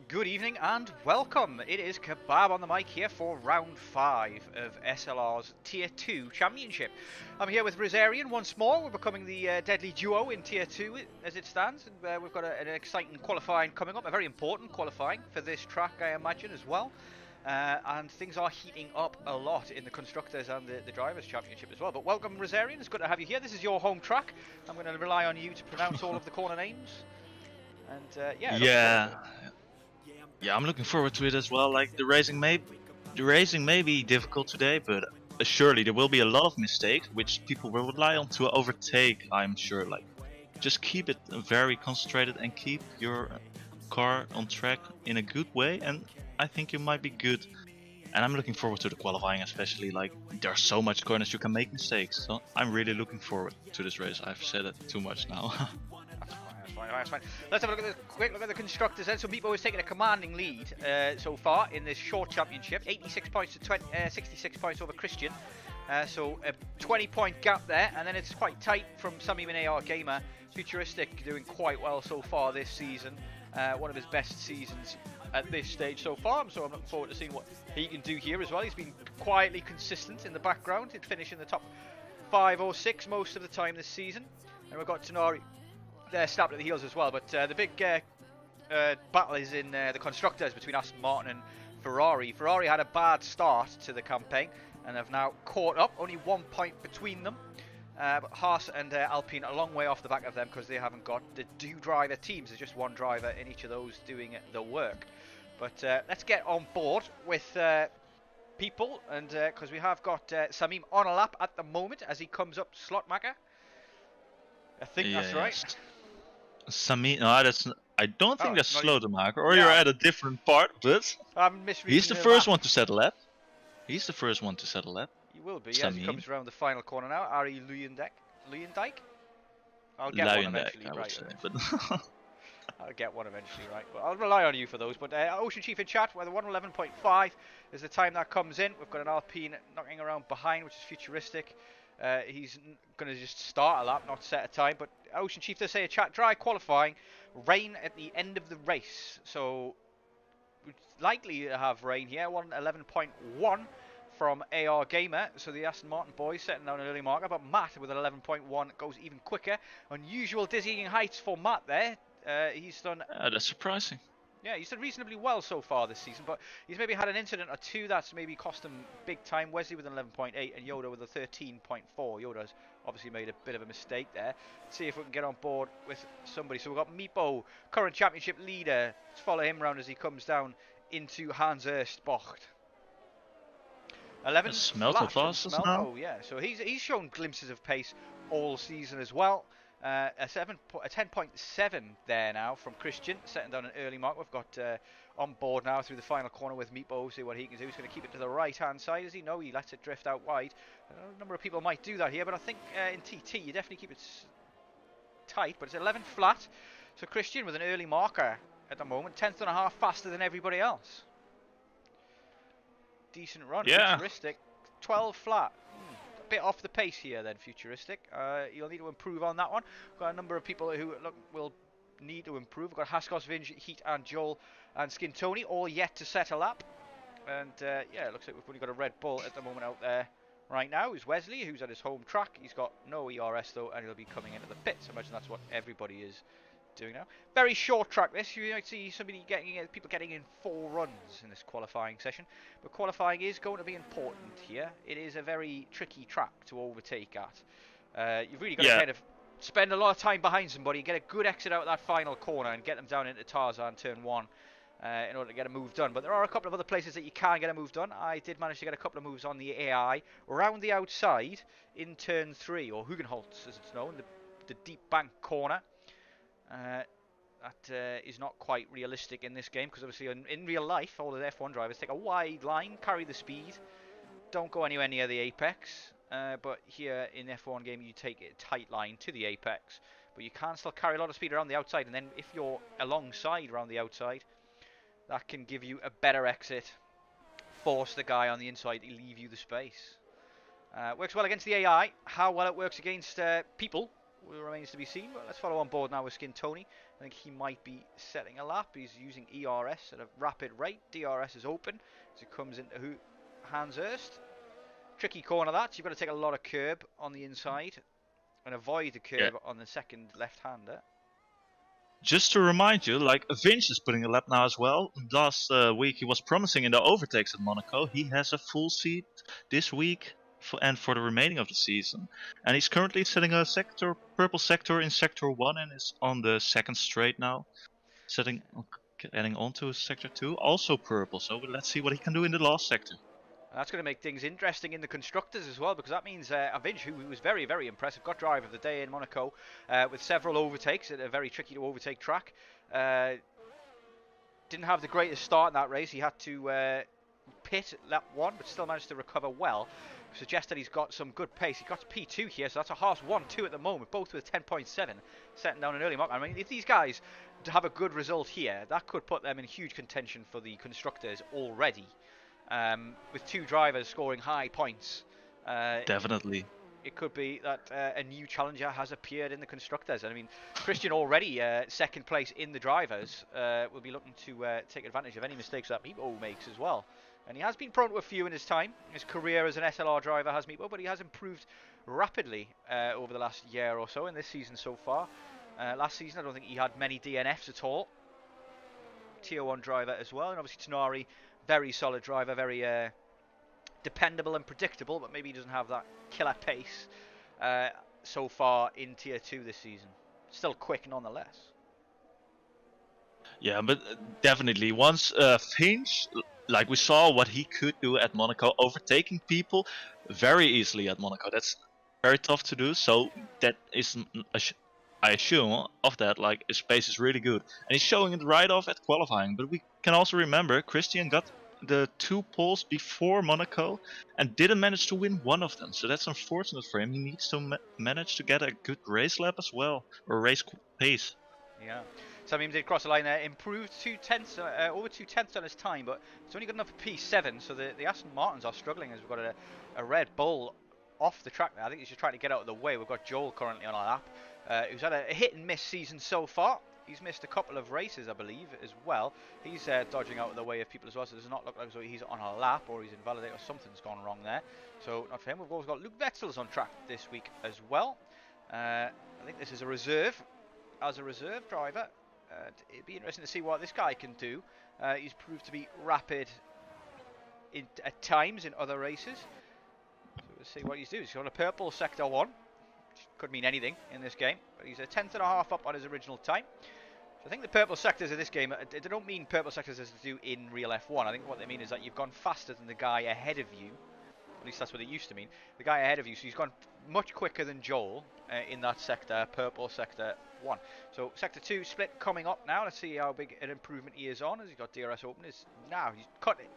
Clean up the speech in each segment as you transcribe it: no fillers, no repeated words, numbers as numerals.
Good evening and welcome. It is Kebab on the mic here for round 5 of SLR's Tier 2 Championship. I'm here with Rosarian once more. We're becoming the deadly duo in Tier 2 as it stands. And, we've got an exciting qualifying coming up, a very important qualifying for this track, I imagine, as well. And things are heating up a lot in the Constructors and the Drivers' Championship as well. But welcome, Rosarian. It's good to have you here. This is your home track. I'm going to rely on you to pronounce all of the corner names. And Yeah, I'm looking forward to it as well. Like the racing may be difficult today, but surely there will be a lot of mistakes which people will rely on to overtake. I'm sure. Like, just keep it very concentrated and keep your car on track in a good way, and I think you might be good. And I'm looking forward to the qualifying, especially. Like, there are so much corners you can make mistakes, so I'm really looking forward to this race. I've said it too much now. That's fine. Let's have a quick look at the Constructors then. So Meepo is taking a commanding lead so far in this short championship. 86 points to 66 points over Christian. So a 20-point gap there, and then it's quite tight from some even AR Gamer Futuristic doing quite well so far this season. One of his best seasons at this stage so far, so I'm looking forward to seeing what he can do here as well. He's been quietly consistent in the background. He'd finish in the top 5 or 6 most of the time this season. And we've got Tenari there snapped at the heels as well, but the big battle is in the constructors between Aston Martin and Ferrari. Ferrari had a bad start to the campaign and have now caught up, only 1 point between them. But Haas and Alpine a long way off the back of them because they haven't got the 2 driver teams. There's just 1 driver in each of those doing the work. But let's get on board with people, and because we have got Samim on a lap at the moment as he comes up Slotmacher. I think that's right. Samim, no, that's. I don't think that's Slotmacher, or Yeah. you're at a different part, but I'm misreading he's the first one to set a lap. He's the first one to set a lap. He will be, as he comes around the final corner now. Ari Luyendijk? I'll get one eventually, I would right? say, but I'll get one eventually, right? But I'll rely on you for those. But Ocean Chief in chat, where the 111.5 is the time that comes in. We've got an Alpine knocking around behind, which is Futuristic. He's going to just start a lap, not set a time. But Ocean Chief does say a chat, dry qualifying, rain at the end of the race. So we're likely to have rain here. 111.1 from AR Gamer. So the Aston Martin boys setting down an early marker. But Matt with an 11.1 goes even quicker. Unusual dizzying heights for Matt there. He's done... that's surprising. Yeah, he's done reasonably well so far this season, but he's maybe had an incident or 2 that's maybe cost him big time. Wesley with an 11.8 and Yoda with a 13.4. Yoda's obviously made a bit of a mistake there. Let's see if we can get on board with somebody. So we've got Meepo, current championship leader. Let's follow him around as he comes down into Hans Erst Bocht. 11 Smelter fastest now. Yeah, so he's shown glimpses of pace all season as well. A 10.7 there now from Christian, setting down an early mark. We've got on board now through the final corner with Meepo, see what he can do. He's going to keep it to the right hand side. As he know, he lets it drift out wide. A number of people might do that here, but I think in TT you definitely keep it tight. But it's 11 flat, so Christian with an early marker at the moment, 10th and a half faster than everybody else. Decent run, yeah. Futuristic, 12 flat. Bit off the pace here then, Futuristic. You'll need to improve on that one. Got a number of people who will need to improve. We've got Haskos, Vinge, Heat and Joel and Skin Tony all yet to set a lap. And yeah, it looks like we've only got a Red Bull at the moment out there right now. Is Wesley, who's at his home track. He's got no ERS though, and he'll be coming into the pits. I imagine that's what everybody is doing now. Very short track this. You might see people getting in 4 runs in this qualifying session, but qualifying is going to be important here. It is a very tricky track to overtake at. You've really got to kind of spend a lot of time behind somebody, get a good exit out of that final corner and get them down into Tarzan turn 1 in order to get a move done. But there are a couple of other places that you can get a move done. I did manage to get a couple of moves on the AI around the outside in turn 3, or Hugenholtz as it's known, the deep bank corner. That is not quite realistic in this game, because obviously in real life all the F1 drivers take a wide line, carry the speed, don't go anywhere near the apex, but here in F1 game you take a tight line to the apex, but you can still carry a lot of speed around the outside, and then if you're alongside around the outside, that can give you a better exit, force the guy on the inside to leave you the space. Works well against the AI. How well it works against people remains to be seen, but let's follow on board now with Skin Tony. I think he might be setting a lap. He's using ERS at a rapid rate. DRS is open as it comes into Hans Erst. Tricky corner that, so you've got to take a lot of curb on the inside and avoid the curb on the second left-hander. Just to remind you, like Vinge is putting a lap now as well. Last week he was promising in the overtakes at Monaco. He has a full seat this week and for the remaining of the season, and he's currently setting a purple sector in sector 1 and is on the 2nd straight now, getting onto sector 2, also purple. So let's see what he can do in the last sector. That's going to make things interesting in the constructors as well, because that means Vinge, who was very, very impressive, got driver of the day in Monaco with several overtakes at a very tricky to overtake track. Didn't have the greatest start in that race. He had to pit at lap 1, but still managed to recover well. Suggests that he's got some good pace. He got to P2 here, so that's a Haas 1-2 at the moment, both with 10.7, setting down an early mark. I mean, if these guys have a good result here, that could put them in huge contention for the constructors already. With 2 drivers scoring high points. Definitely. it could be that a new challenger has appeared in the constructors. And I mean, Christian already second place in the drivers will be looking to take advantage of any mistakes that Meepo makes as well. And he has been prone to a few in his time. His career as an SLR driver has Meepo, but he has improved rapidly over the last year or so in this season so far. Last season, I don't think he had many DNFs at all. Tier 1 driver as well, and obviously Tonari, very solid driver, very dependable and predictable, but maybe he doesn't have that killer pace so far in Tier 2 this season. Still quick nonetheless. Yeah, but definitely once Finch, like we saw what he could do at Monaco, overtaking people very easily at Monaco. That's very tough to do, so that is, I assume, of that, like, his pace is really good. And he's showing it right off at qualifying, but we can also remember Christian got the 2 poles before Monaco and didn't manage to win one of them, so that's unfortunate for him. He needs to manage to get a good race lap as well, or race pace. Yeah, Samim did cross the line there, improved over 2 tenths on his time, but it's only good enough for P7, so the Aston Martins are struggling as we've got a Red Bull off the track now. I think he's just trying to get out of the way. We've got Joel currently on our lap, who's had a hit and miss season so far. He's missed a couple of races, I believe, as well. He's dodging out of the way of people as well, so it does not look like he's on a lap or he's invalidated or something's gone wrong there. So not for him. We've also got Luke Wetzel's on track this week as well. I think this is a reserve. As a reserve driver, it'd be interesting to see what this guy can do. He's proved to be rapid at times in other races. So we'll see what he's doing. He's on a purple sector 1, which could mean anything in this game, but he's a tenth and a half up on his original time. So I think the purple sectors in this game, they don't mean purple sectors as they do in real F1. I think what they mean is that you've gone faster than the guy ahead of you. At least that's what it used to mean. The guy ahead of you, so he's gone much quicker than Joel in that sector, purple sector 1. So sector 2 split coming up now. Let's see how big an improvement he is on as he's got DRS open. Now he's cut it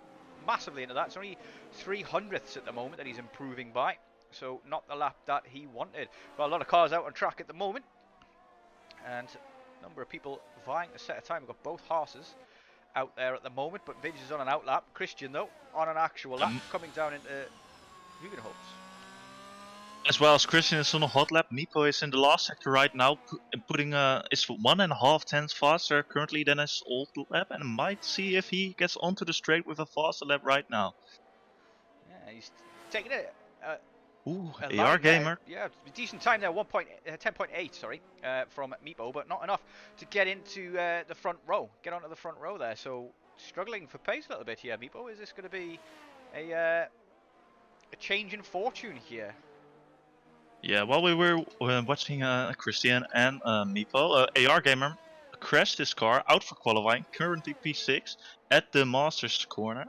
massively into that. It's only 300ths at the moment that he's improving by. So not the lap that he wanted. Got a lot of cars out on track at the moment. And a number of people vying to set a time. We've got both horses out there at the moment. But Vinge is on an out lap. Christian, though, on an actual lap, coming down into Hugenholz. As well as Christian is on a hot lap, Meepo is in the last sector right now, putting is 1.5 tenths faster currently than his old lap, and might see if he gets onto the straight with a faster lap right now. Yeah, he's taking it. Ooh, AR gamer. Yeah, decent time there, 10.8, sorry, from Meepo, but not enough to get into the front row, get onto the front row there. So struggling for pace a little bit here, Meepo. Is this going to be a change in fortune here? Yeah, while we were watching Christian and Meepo, AR gamer crashed his car out for qualifying, currently P6 at the Masters corner.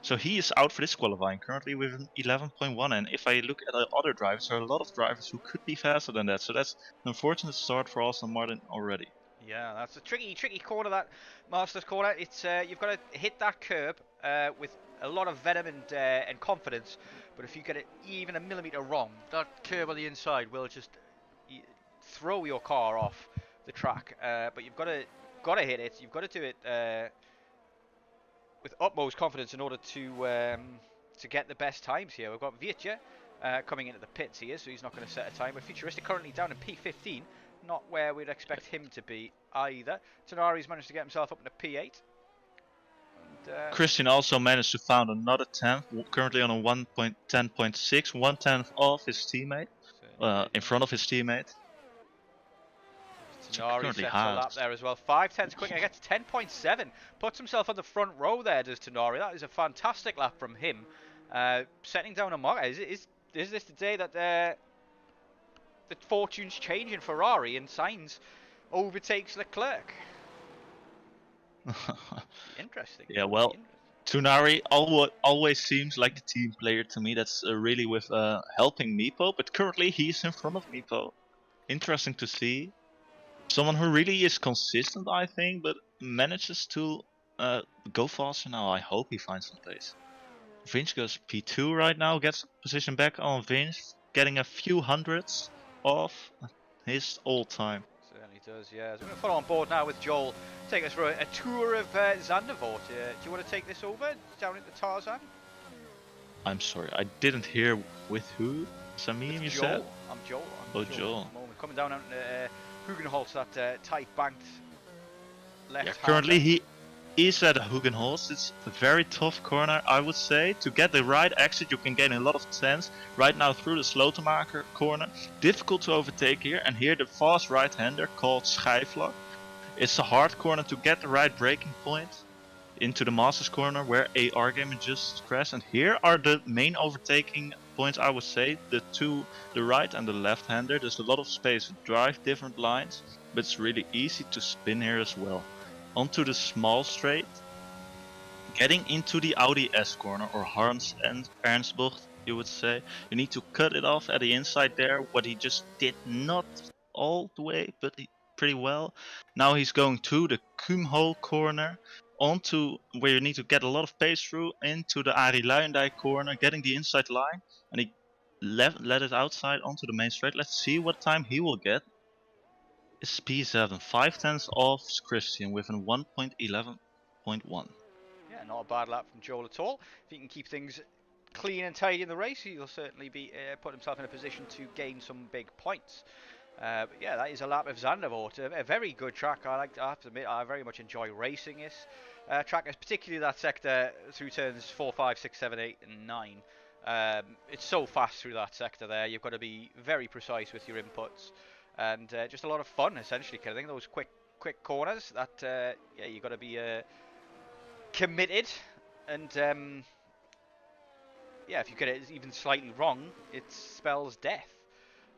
So he is out for this qualifying, currently with an 11.1, and if I look at the other drivers, there are a lot of drivers who could be faster than that, so that's an unfortunate start for Aston Martin already. Yeah, that's a tricky corner, that Masters corner. It's you've got to hit that curb with a lot of venom and confidence, but if you get it even a millimetre wrong, that curb on the inside will just throw your car off the track. But you've got to hit it. You've got to do it with utmost confidence in order to get the best times here. We've got Vietje coming into the pits here, so he's not going to set a time. But Futuristic currently down in P15, not where we'd expect him to be either. Tonari's managed to get himself up into P8. And, Christian also managed to find another 10th, currently on a 1.10.6, 1/10 off his teammate, in front of his teammate. Tonari sets a lap there as well. 5 tenths quicker, gets 10.7. Puts himself on the front row there, does Tonari. That is a fantastic lap from him. Setting down a mark. Is this the day that the fortune's changing Ferrari and Sainz overtakes Leclerc? Interesting. Yeah, well, Tonari always seems like a team player to me. That's really with helping Meepo, but currently he's in front of Meepo. Interesting to see. Someone who really is consistent, I think, but manages to go faster now. I hope he finds some pace. Vince goes P2 right now, gets position back on Vince, getting a few hundreds off his old time. Certainly does, yeah. So we're going to follow on board now with Joel. Take us for a tour of Zandvoort. Do you want to take this over down into Tarzan? I'm sorry, I didn't hear with who. Samim, you Joel. said? I'm Joel. Oh, Joel. At the moment. Coming down on Hugenholz, that tight banked left. Yeah, currently he is at Hugenholz. It's a very tough corner, I would say. To get the right exit, you can gain a lot of sense. Right now through the Slotenmaker corner. Difficult to overtake here. And here the fast right-hander called Schijfvlak. It's a hard corner to get the right braking point into the Masters corner where AR Gamer just crashed. And here are the main overtaking points, I would say. The right and the left-hander. There's a lot of space to drive different lines, but it's really easy to spin here as well. Onto the small straight, getting into the Audi S corner, or Harms and Ernstbocht, you would say. You need to cut it off at the inside there, what he just did not all the way, but pretty well. Now he's going to the Kumho corner, onto where you need to get a lot of pace through, into the Arie Luijendijk corner, getting the inside line, and he let it outside onto the main straight. Let's see what time he will get. It's P7, 5/10 off Christian with a 1.11.1. Yeah, not a bad lap from Joel at all. If he can keep things clean and tidy in the race, he'll certainly be put himself in a position to gain some big points. But yeah, that is a lap of Zandvoort, a very good track. I have to admit, I very much enjoy racing this track, particularly that sector through turns 4, 5, 6, 7, 8 and 9. It's so fast through that sector there. You've got to be very precise with your inputs. And just a lot of fun, essentially, kind of thing. Those quick corners that yeah, you got to be committed, and yeah, if you get it even slightly wrong, it spells death.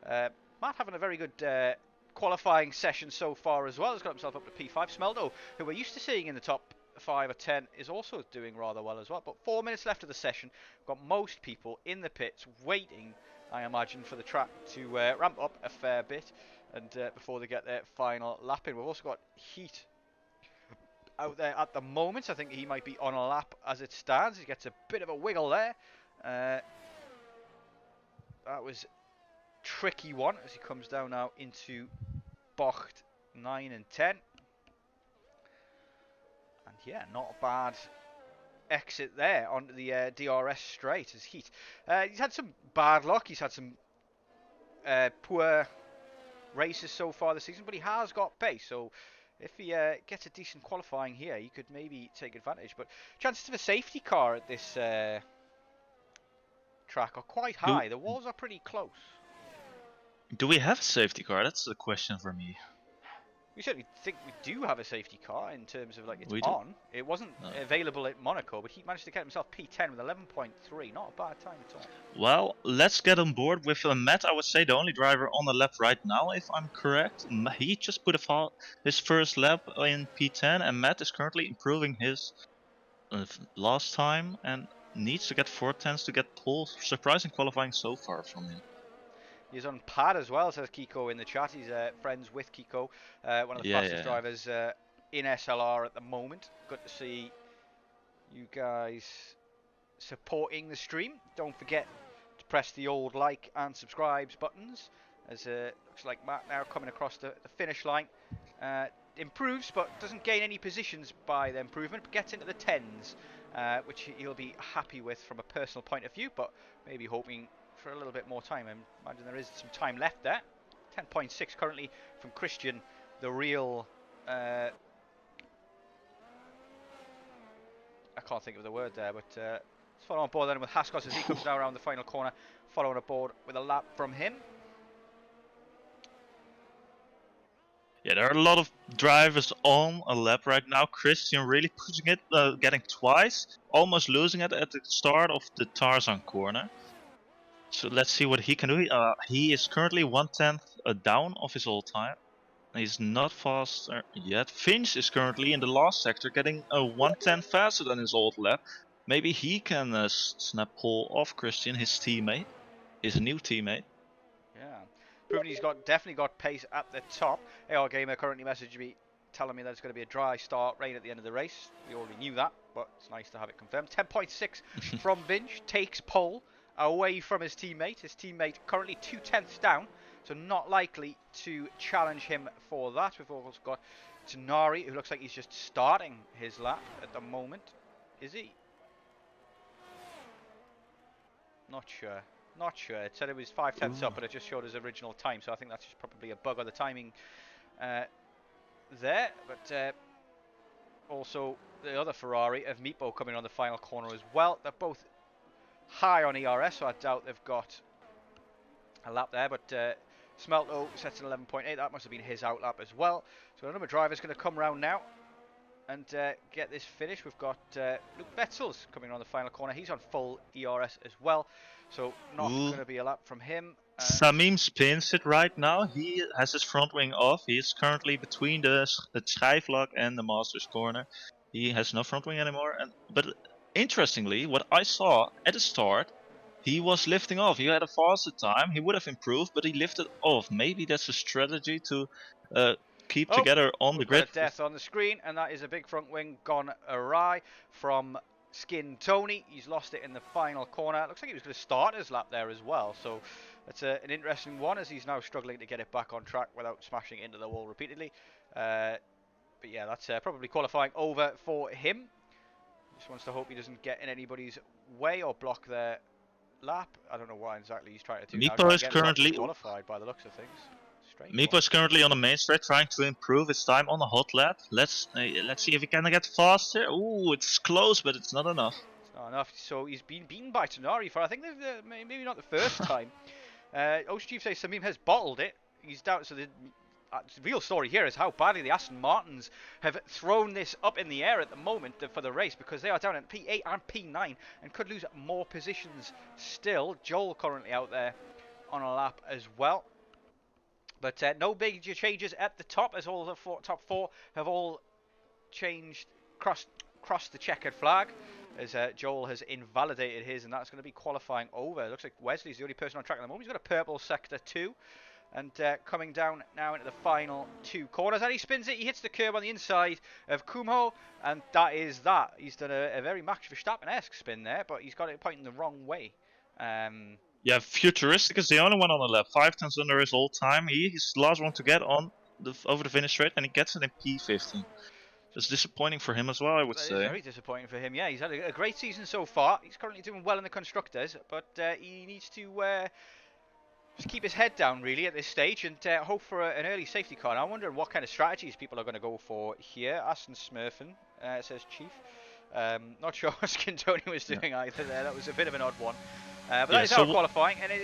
Matt having a very good qualifying session so far as well. Has got himself up to P5. Smeldo, who we're used to seeing in the top 5 or 10, is also doing rather well as well. But 4 minutes left of the session. We've got most people in the pits waiting, I imagine, for the track to ramp up a fair bit, and before they get their final lap in. We've also got Heat out there at the moment. I think he might be on a lap as it stands. He gets a bit of a wiggle there. That was tricky one as he comes down now into Bocht 9 and 10. And yeah, not a bad exit there onto the DRS straight as Heat. He's had some bad luck. He's had some poor races so far this season, but he has got pace. So if he gets a decent qualifying here, he could maybe take advantage. But chances of a safety car at this track are quite high. The walls are pretty close. Do we have a safety car? That's the question for me. We certainly think we do have a safety car in terms of, like, it's We on. do? It wasn't available at Monaco, but he managed to get himself P10 with 11.3. Not a bad time at all. Well, let's get on board with Matt. I would say the only driver on the lap right now, if I'm correct. He just put his first lap in P10, and Matt is currently improving his last time and needs to get 4/10s to get pole. Surprising qualifying so far from him. He's on pad as well, says Kiko in the chat. He's friends with Kiko, one of the fastest drivers in SLR at the moment. Good to see you guys supporting the stream. Don't forget to press the old like and subscribes buttons, as looks like Matt now coming across the finish line. Improves, but doesn't gain any positions by the improvement, but gets into the 10s, which he'll be happy with from a personal point of view, but maybe hoping for a little bit more time. I imagine there is some time left there. 10.6 currently from Christian, the real I can't think of the word there, but let's follow on board then with Haskos as he comes now around the final corner, following aboard with a lap from him. Yeah, there are a lot of drivers on a lap right now. Christian really pushing it, getting twice, almost losing it at the start of the Tarzan corner. So let's see what he can do. He is currently 1/10 down of his old time. He's not faster yet. Finch is currently in the last sector, getting a 1/10 faster than his old lap. Maybe he can snap pole off Christian, his teammate, his new teammate. Yeah, proving he's definitely got pace at the top. AR Gamer currently messaged me telling me that it's going to be a dry start, rain at the end of the race. We already knew that, but it's nice to have it confirmed. 10.6 from Finch, takes pole away from his teammate. His teammate currently 2/10 down, so not likely to challenge him for that. We've also got Tanari, who looks like he's just starting his lap at the moment. Is he? Not sure. Not sure. It said it was 5/10 Ooh. up, but it just showed his original time. So I think that's just probably a bug on the timing there. But also the other Ferrari of Meepo coming on the final corner as well. They're both high on ERS, so I doubt they've got a lap there. But Smelto sets an 11.8. That must have been his outlap as well. So another driver's going to come round now and get this finish. We've got Luke Betzels coming on the final corner. He's on full ERS as well, so not going to be a lap from him. Samim spins it right now. He has his front wing off. He is currently between the schijfvlak and the master's corner. He has no front wing anymore. But interestingly, what I saw at the start, he was lifting off. He had a faster time. He would have improved, but he lifted off. Maybe that's a strategy to keep together on the grid. Got a death on the screen, and that is a big front wing gone awry from Skin Tony. He's lost it in the final corner. Looks like he was going to start his lap there as well. So that's an interesting one, as he's now struggling to get it back on track without smashing into the wall repeatedly. But yeah, that's probably qualifying over for him. Just wants to hope he doesn't get in anybody's way or block their lap. I don't know what exactly he's trying to do. Meepo is currently qualified by the looks of things. Meepo is currently on the main straight, trying to improve his time on the hot lap. Let's see if he can get faster. Ooh, it's close, but it's not enough. It's not enough. So he's been beaten by Tonari for, I think, maybe not the first time. Ocean Chief says Samim has bottled it. He's down. So the real story here is how badly the Aston Martins have thrown this up in the air at the moment for the race, because they are down at P8 and P9 and could lose more positions still. Joel currently out there on a lap as well. But no major changes at the top, as all the top four have all changed, crossed the checkered flag, as Joel has invalidated his, and that's going to be qualifying over. It looks like Wesley's the only person on track at the moment. He's got a purple sector 2, and coming down now into the final two corners. And he spins it, he hits the curb on the inside of Kumho, and that is that. He's done a very Max Verstappen-esque spin there, but he's got it pointing the wrong way. Yeah, Futuristic is the only one on the lap. 5/10 under his old time. He's the last one to get on over the finish straight, and he gets it in P15. It's disappointing for him as well, I would say. Very disappointing for him. Yeah, he's had a great season so far. He's currently doing well in the constructors, but he needs to just keep his head down really at this stage and hope for an early safety car. Now, I wonder what kind of strategies people are going to go for here. Aston Smurfen says Chief. Not sure what Skin Tony was doing either there. That was a bit of an odd one. But that is our qualifying, and it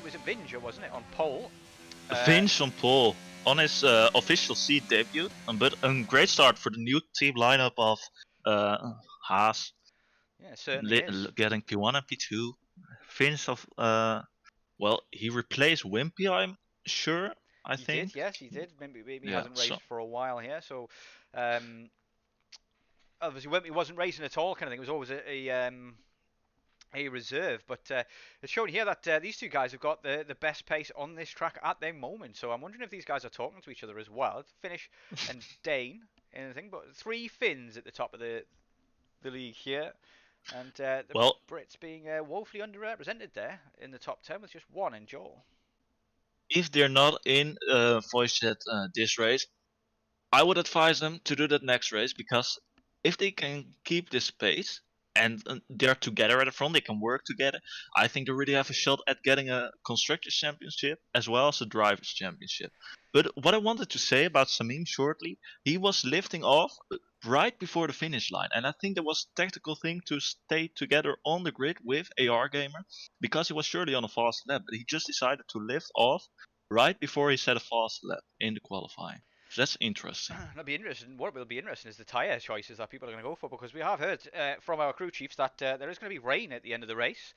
was a Vinja, wasn't it, on pole? Vinge on pole on his official seat debut, but a great start for the new team lineup of Haas. Yeah, certainly is. Getting P1 and P2. Vinge of well, he replaced Wimpy, I'm sure. I think. Did, yes, he did. Maybe he hasn't raced for a while here, so obviously Wimpy wasn't racing at all, kind of thing. It was always a reserve, but it's shown here that these two guys have got the best pace on this track at the moment. So I'm wondering if these guys are talking to each other as well. Finish and Dane, anything, but 3 Finns at the top of the league here, and the Brits being woefully underrepresented there in the top 10 with just 1 in Joel. If they're not in voice chat this race, I would advise them to do that next race, because if they can keep this pace and they're together at the front, they can work together, I think they really have a shot at getting a Constructors' Championship as well as a Drivers' Championship. But what I wanted to say about Samim shortly, he was lifting off right before the finish line, and I think that was a tactical thing to stay together on the grid with AR Gamer, because he was surely on a fast lap, but he just decided to lift off right before he set a fast lap in the qualifying. So that's interesting. That'll be interesting. What will be interesting is the tyre choices that people are going to go for, because we have heard from our crew chiefs that there is going to be rain at the end of the race,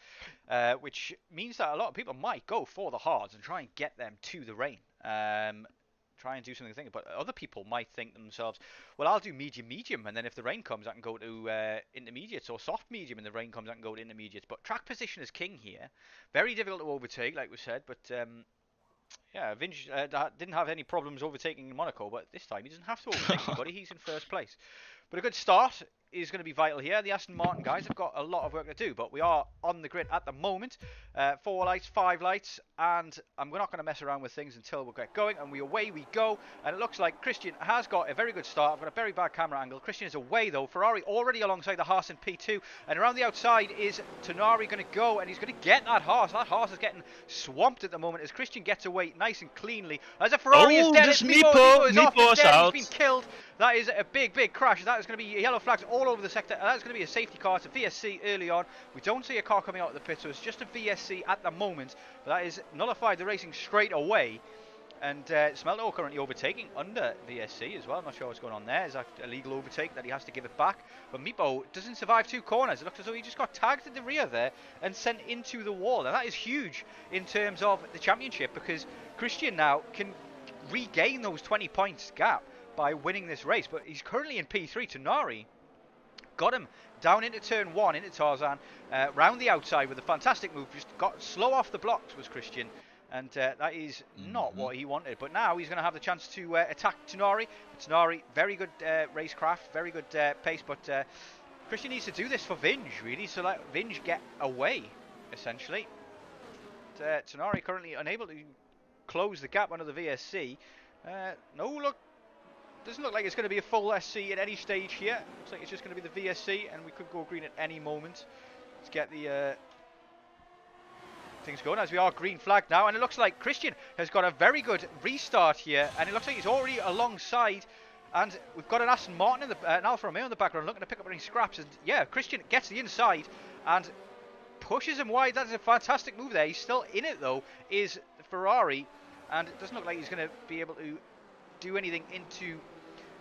which means that a lot of people might go for the hards and try and get them to the rain. Try and do something, but other people might think to themselves, well, I'll do medium, and then if the rain comes, I can go to intermediates, or soft medium, and the rain comes, I can go to intermediates. But track position is king here. Very difficult to overtake, like we said, but Yeah, Vinge didn't have any problems overtaking Monaco, but this time he doesn't have to overtake anybody. He's in first place. But a good start is going to be vital here. The Aston Martin guys have got a lot of work to do, but we are on the grid at the moment. 4 lights, 5 lights, and we're not going to mess around with things until we get going, and away we go. And it looks like Christian has got a very good start. I've got a very bad camera angle. Christian is away though. Ferrari already alongside the Haas in P2, and around the outside is Tonari going to go, and he's going to get that Haas. That Haas is getting swamped at the moment as Christian gets away nice and cleanly. As a Ferrari is dead, as Meepo is off, is dead. He's been killed. That is a big, big crash. That is going to be yellow flags all over the sector. That's going to be a safety car. It's a VSC early on. We don't see a car coming out of the pit, so it's just a VSC at the moment. But that is nullified the racing straight away. And Smelto currently overtaking under VSC as well. I'm not sure what's going on there. Is that a legal overtake that he has to give it back? But Meepo doesn't survive 2 corners. It looks as though he just got tagged in the rear there and sent into the wall. And that is huge in terms of the championship, because Christian now can regain those 20 points gap by winning this race. But he's currently in P3. Tonari got him down into turn 1 into Tarzan, round the outside with a fantastic move. Just got slow off the blocks was Christian, and that is not what he wanted. But now he's going to have the chance to attack Tonari. Tonari, very good racecraft, very good pace, but Christian needs to do this for Vinge, really, so let Vinge get away, essentially. Tonari currently unable to close the gap under the VSC. No, look, doesn't look like it's going to be a full SC at any stage here. Looks like it's just going to be the VSC, and we could go green at any moment. Let's get the things going, as we are green flag now, and it looks like Christian has got a very good restart here, and it looks like he's already alongside, and we've got an Aston Martin in the an Alfa Romeo in the background looking to pick up any scraps. And yeah, Christian gets the inside and pushes him wide. That is a fantastic move there. He's still in it though, is Ferrari, and it doesn't look like he's going to be able to do anything into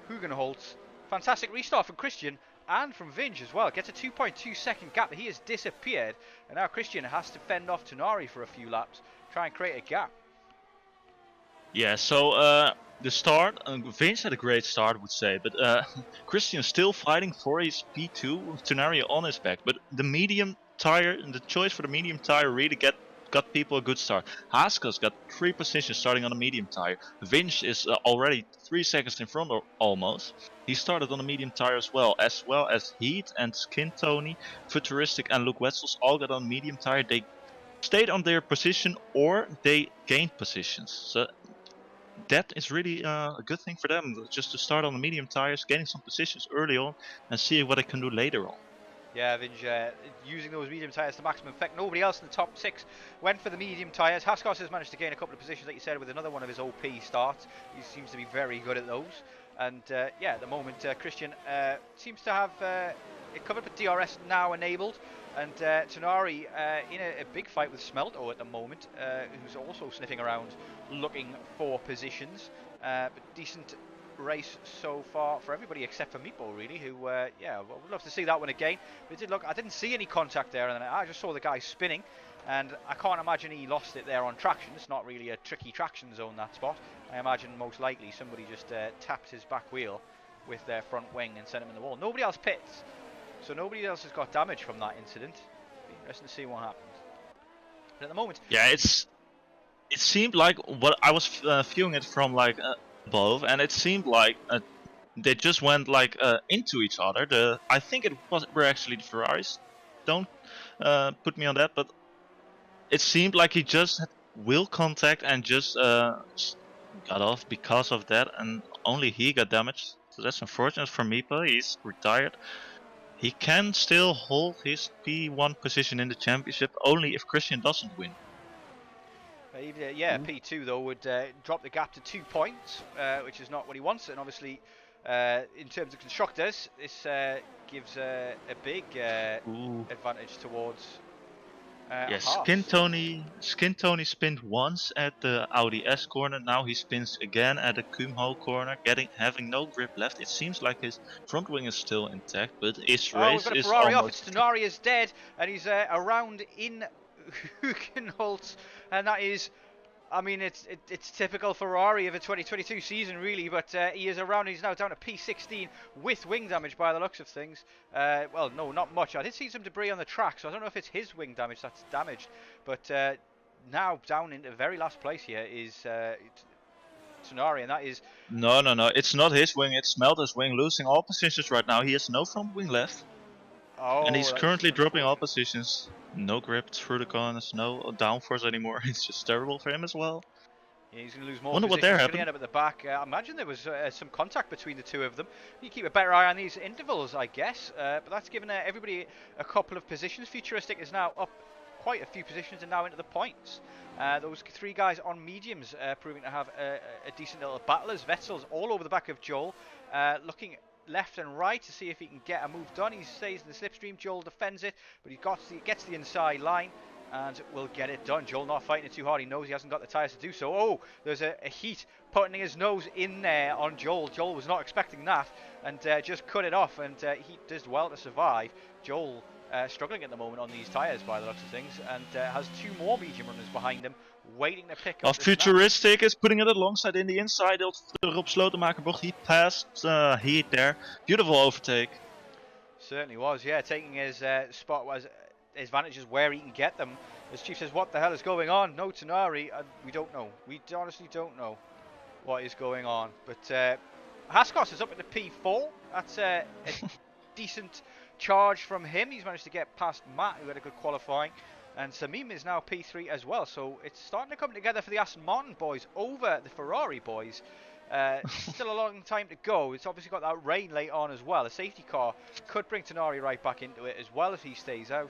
Hugenholtz. Fantastic restart from Christian and from Vinge as well. Gets a 2.2 second gap. He has disappeared, and now Christian has to fend off Tonari for a few laps, try and create a gap. Yeah, so the start, Vinge had a great start, I would say, but Christian still fighting for his P2 with Tonari on his back. But the medium tire, the choice for the medium tire really got people a good start. Haaskas got 3 positions starting on a medium tire. Vinge is already 3 seconds in front, or almost. He started on a medium tire as well as Heat and Skin Tony, Futuristic and Luke Wetzels all got on medium tire. They stayed on their position or they gained positions. So that is really a good thing for them, just to start on the medium tires, gaining some positions early on and see what they can do later on. Yeah, Vinge using those medium tyres to maximum effect. Nobody else in the top 6 went for the medium tyres. Haskos has managed to gain a couple of positions, like you said, with another one of his OP starts. He seems to be very good at those. And yeah, at the moment, Christian seems to have it covered, but DRS now enabled. And Tonari in a big fight with Smelto at the moment, who's also sniffing around looking for positions. But decent race so far for everybody except for Meatball, really, who yeah, well, would love to see that one again. But it did look, I didn't see any contact there, and I just saw the guy spinning, and I can't imagine he lost it there on traction. It's not really a tricky traction zone, that spot. I imagine most likely somebody just tapped his back wheel with their front wing and sent him in the wall. Nobody else pits, so nobody else has got damage from that incident. Be interesting to see what happens. But at the moment, yeah, it seemed like what I was viewing it from, like above, and it seemed like they just went like into each other. I think it were actually the Ferraris. Don't put me on that, but it seemed like he just had wheel contact and just got off because of that, and only he got damaged. So that's unfortunate for Meepo. He's retired. He can still hold his P1 position in the championship only if Christian doesn't win. Yeah, P2 though would drop the gap to 2 points, which is not what he wants. And obviously, in terms of constructors, this gives a big advantage towards. Yes, Skin Tony spinned once at the Audi S corner. Now he spins again at the Kumho corner, having no grip left. It seems like his front wing is still intact, but his race is Ferrari almost. Off. It's Tonari is dead, and he's around in Hugenholtz, and that is, I mean, it's typical Ferrari of a 2022 season, really. But he is around. He's now down to P16 with wing damage by the looks of things. Well, no, not much. I did see some debris on the track, so I don't know if it's his wing damage that's damaged. But now down into very last place here is Tsunari, and that is... No, it's not his wing, it's Smelter's wing, losing all positions right now. He has no front wing left. Oh, And he's that's currently dropping all unfortunate. positions. No grip through the corners, no downforce anymore. It's just terrible for him as well. Yeah, he's going to lose more Wonder what positions. there He's going to happened. end up at the back. I imagine there was some contact between the two of them. You keep a better eye on these intervals, I guess. But that's given everybody a couple of positions. Futuristic is now up quite a few positions and now into the points. Those three guys on mediums proving to have a decent little battlers. Wetzel's all over the back of Joel, looking left and right to see if he can get a move done. He stays in the slipstream. Joel defends it, but he gets the inside line and will get it done. Joel not fighting it too hard. He knows he hasn't got the tyres to do so. Oh, there's a heat putting his nose in there on Joel. Joel was not expecting that and just cut it off, and he does well to survive. Joel struggling at the moment on these tyres by the looks of things, and has two more medium runners behind him waiting to pick up the Futuristic is putting it alongside in the inside. De Rob Slotenmaker bocht. He passed Heat there. Beautiful overtake. Certainly was, yeah, taking his spot was his advantage is where he can get them. As Chief says, what the hell is going on? No Tsunari, we don't know. We honestly don't know what is going on. But Haskos is up at the P4. That's a decent charge from him. He's managed to get past Matt, who had a good qualifying. And Samim is now P3 as well. So it's starting to come together for the Aston Martin boys over the Ferrari boys. Still a long time to go. It's obviously got that rain late on as well. A safety car could bring Tsunari right back into it as well if he stays out.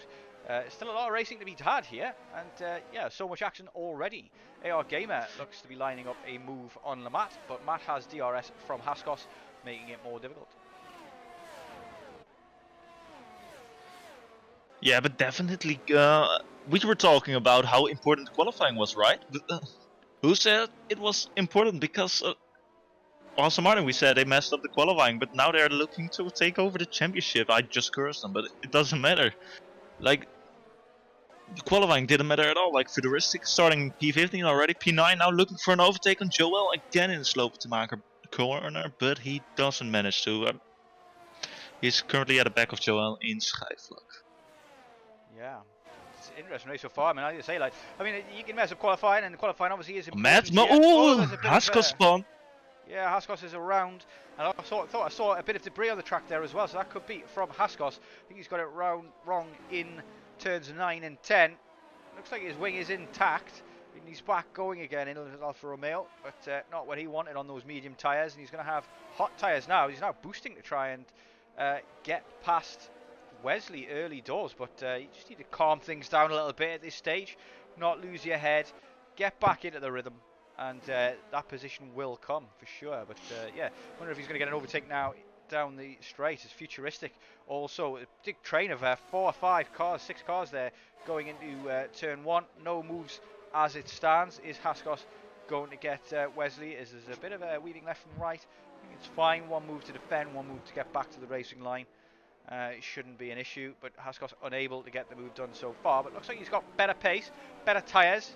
Still a lot of racing to be had here, and yeah, so much action already. AR Gamer looks to be lining up a move on the Matt, but Matt has DRS from Haskos, making it more difficult. Yeah, but definitely, we were talking about how important qualifying was, right? Who said it was important? Because Aston Martin, we said they messed up the qualifying, but now they're looking to take over the championship. I just cursed them, but it doesn't matter. Like, the qualifying didn't matter at all. Like, Futuristic starting P15 already, P9 now looking for an overtake on Joel again in the Slotenmaker corner, but he doesn't manage to. He's currently at the back of Joel in Schijfvlak. Yeah, it's interesting race so far. I mean, I say, like, you can mess up qualifying, and qualifying obviously is important. Haskos spawn. Yeah, Haskos is around, and I thought I saw a bit of debris on the track there as well, so that could be from Haskos. I think he's got it wrong in turns 9 and 10. Looks like his wing is intact, and he's back going again in Alfa Romeo, but not what he wanted on those medium tyres, and he's going to have hot tyres now. He's now boosting to try and get past Wesley early doors, but you just need to calm things down a little bit at this stage, not lose your head, get back into the rhythm, and that position will come for sure. But yeah, wonder if he's going to get an overtake now down the straight. It's Futuristic also, a big train of 4 or 5 cars, 6 cars there going into turn 1. No moves as it stands. Is Haskos going to get Wesley? There's a bit of a weaving left and right. I think it's fine. One move to defend, one move to get back to the racing line. It shouldn't be an issue, but Haskos unable to get the move done so far. But looks like he's got better pace, better tyres.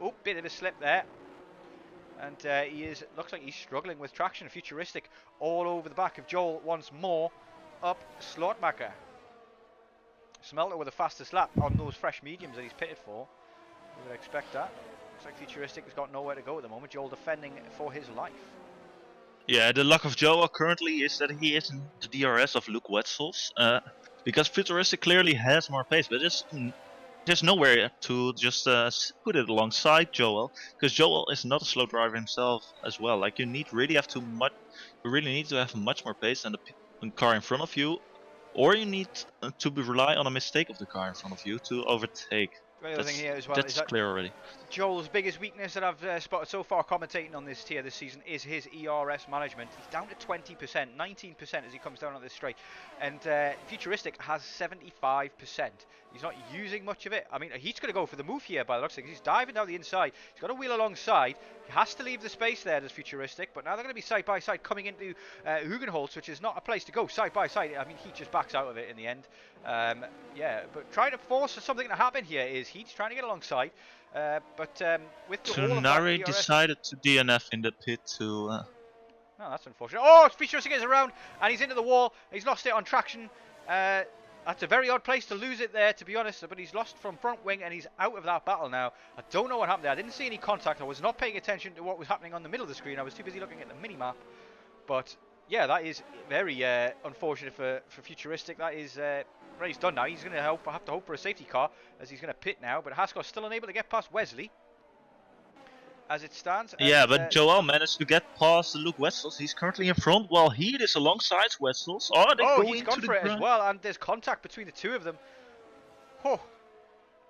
Oh, bit of a slip there. And looks like he's struggling with traction. Futuristic all over the back of Joel once more. Up Slotenmaker. Smelter with a fastest lap on those fresh mediums that he's pitted for. You would expect that. Looks like Futuristic has got nowhere to go at the moment. Joel defending for his life. Yeah, the luck of Joel currently is that he is in the DRS of Luke Wetzel's. Because Futuristic clearly has more pace, but there's nowhere to just put it alongside Joel, because Joel is not a slow driver himself as well. Like, you really need to have much more pace than the car in front of you, or you need to rely on a mistake of the car in front of you to overtake. The other thing here as well that's clear already. Joel's biggest weakness that I've spotted so far commentating on this tier this season is his ERS management. He's down to 20%, 19% as he comes down on this straight. And Futuristic has 75%. He's not using much of it. I mean, he's going to go for the move here by the looks of it. He's diving down the inside. He's got a wheel alongside. He has to leave the space there, does Futuristic. But now they're going to be side by side coming into Hugenholz, which is not a place to go side by side. I mean, he just backs out of it in the end. Yeah, but trying to force something to happen here is he's trying to get alongside. But with the Tsunari decided to DNF in the pit to... No, that's unfortunate. Oh, Futuristic is around, and he's into the wall. He's lost it on traction. That's a very odd place to lose it there, to be honest, but he's lost from front wing and he's out of that battle now. I don't know what happened there. I didn't see any contact. I was not paying attention to what was happening on the middle of the screen. I was too busy looking at the mini-map. But, yeah, that is very unfortunate for Futuristic. That is what he's done now. He's going to have to hope for a safety car as he's going to pit now. But Haskell's still unable to get past Wesley as it stands. Yeah, but Joel managed to get past Luke Wessels. He's currently in front while Heat is alongside Wessels. He's gone for it as well, and there's contact between the two of them. Oh,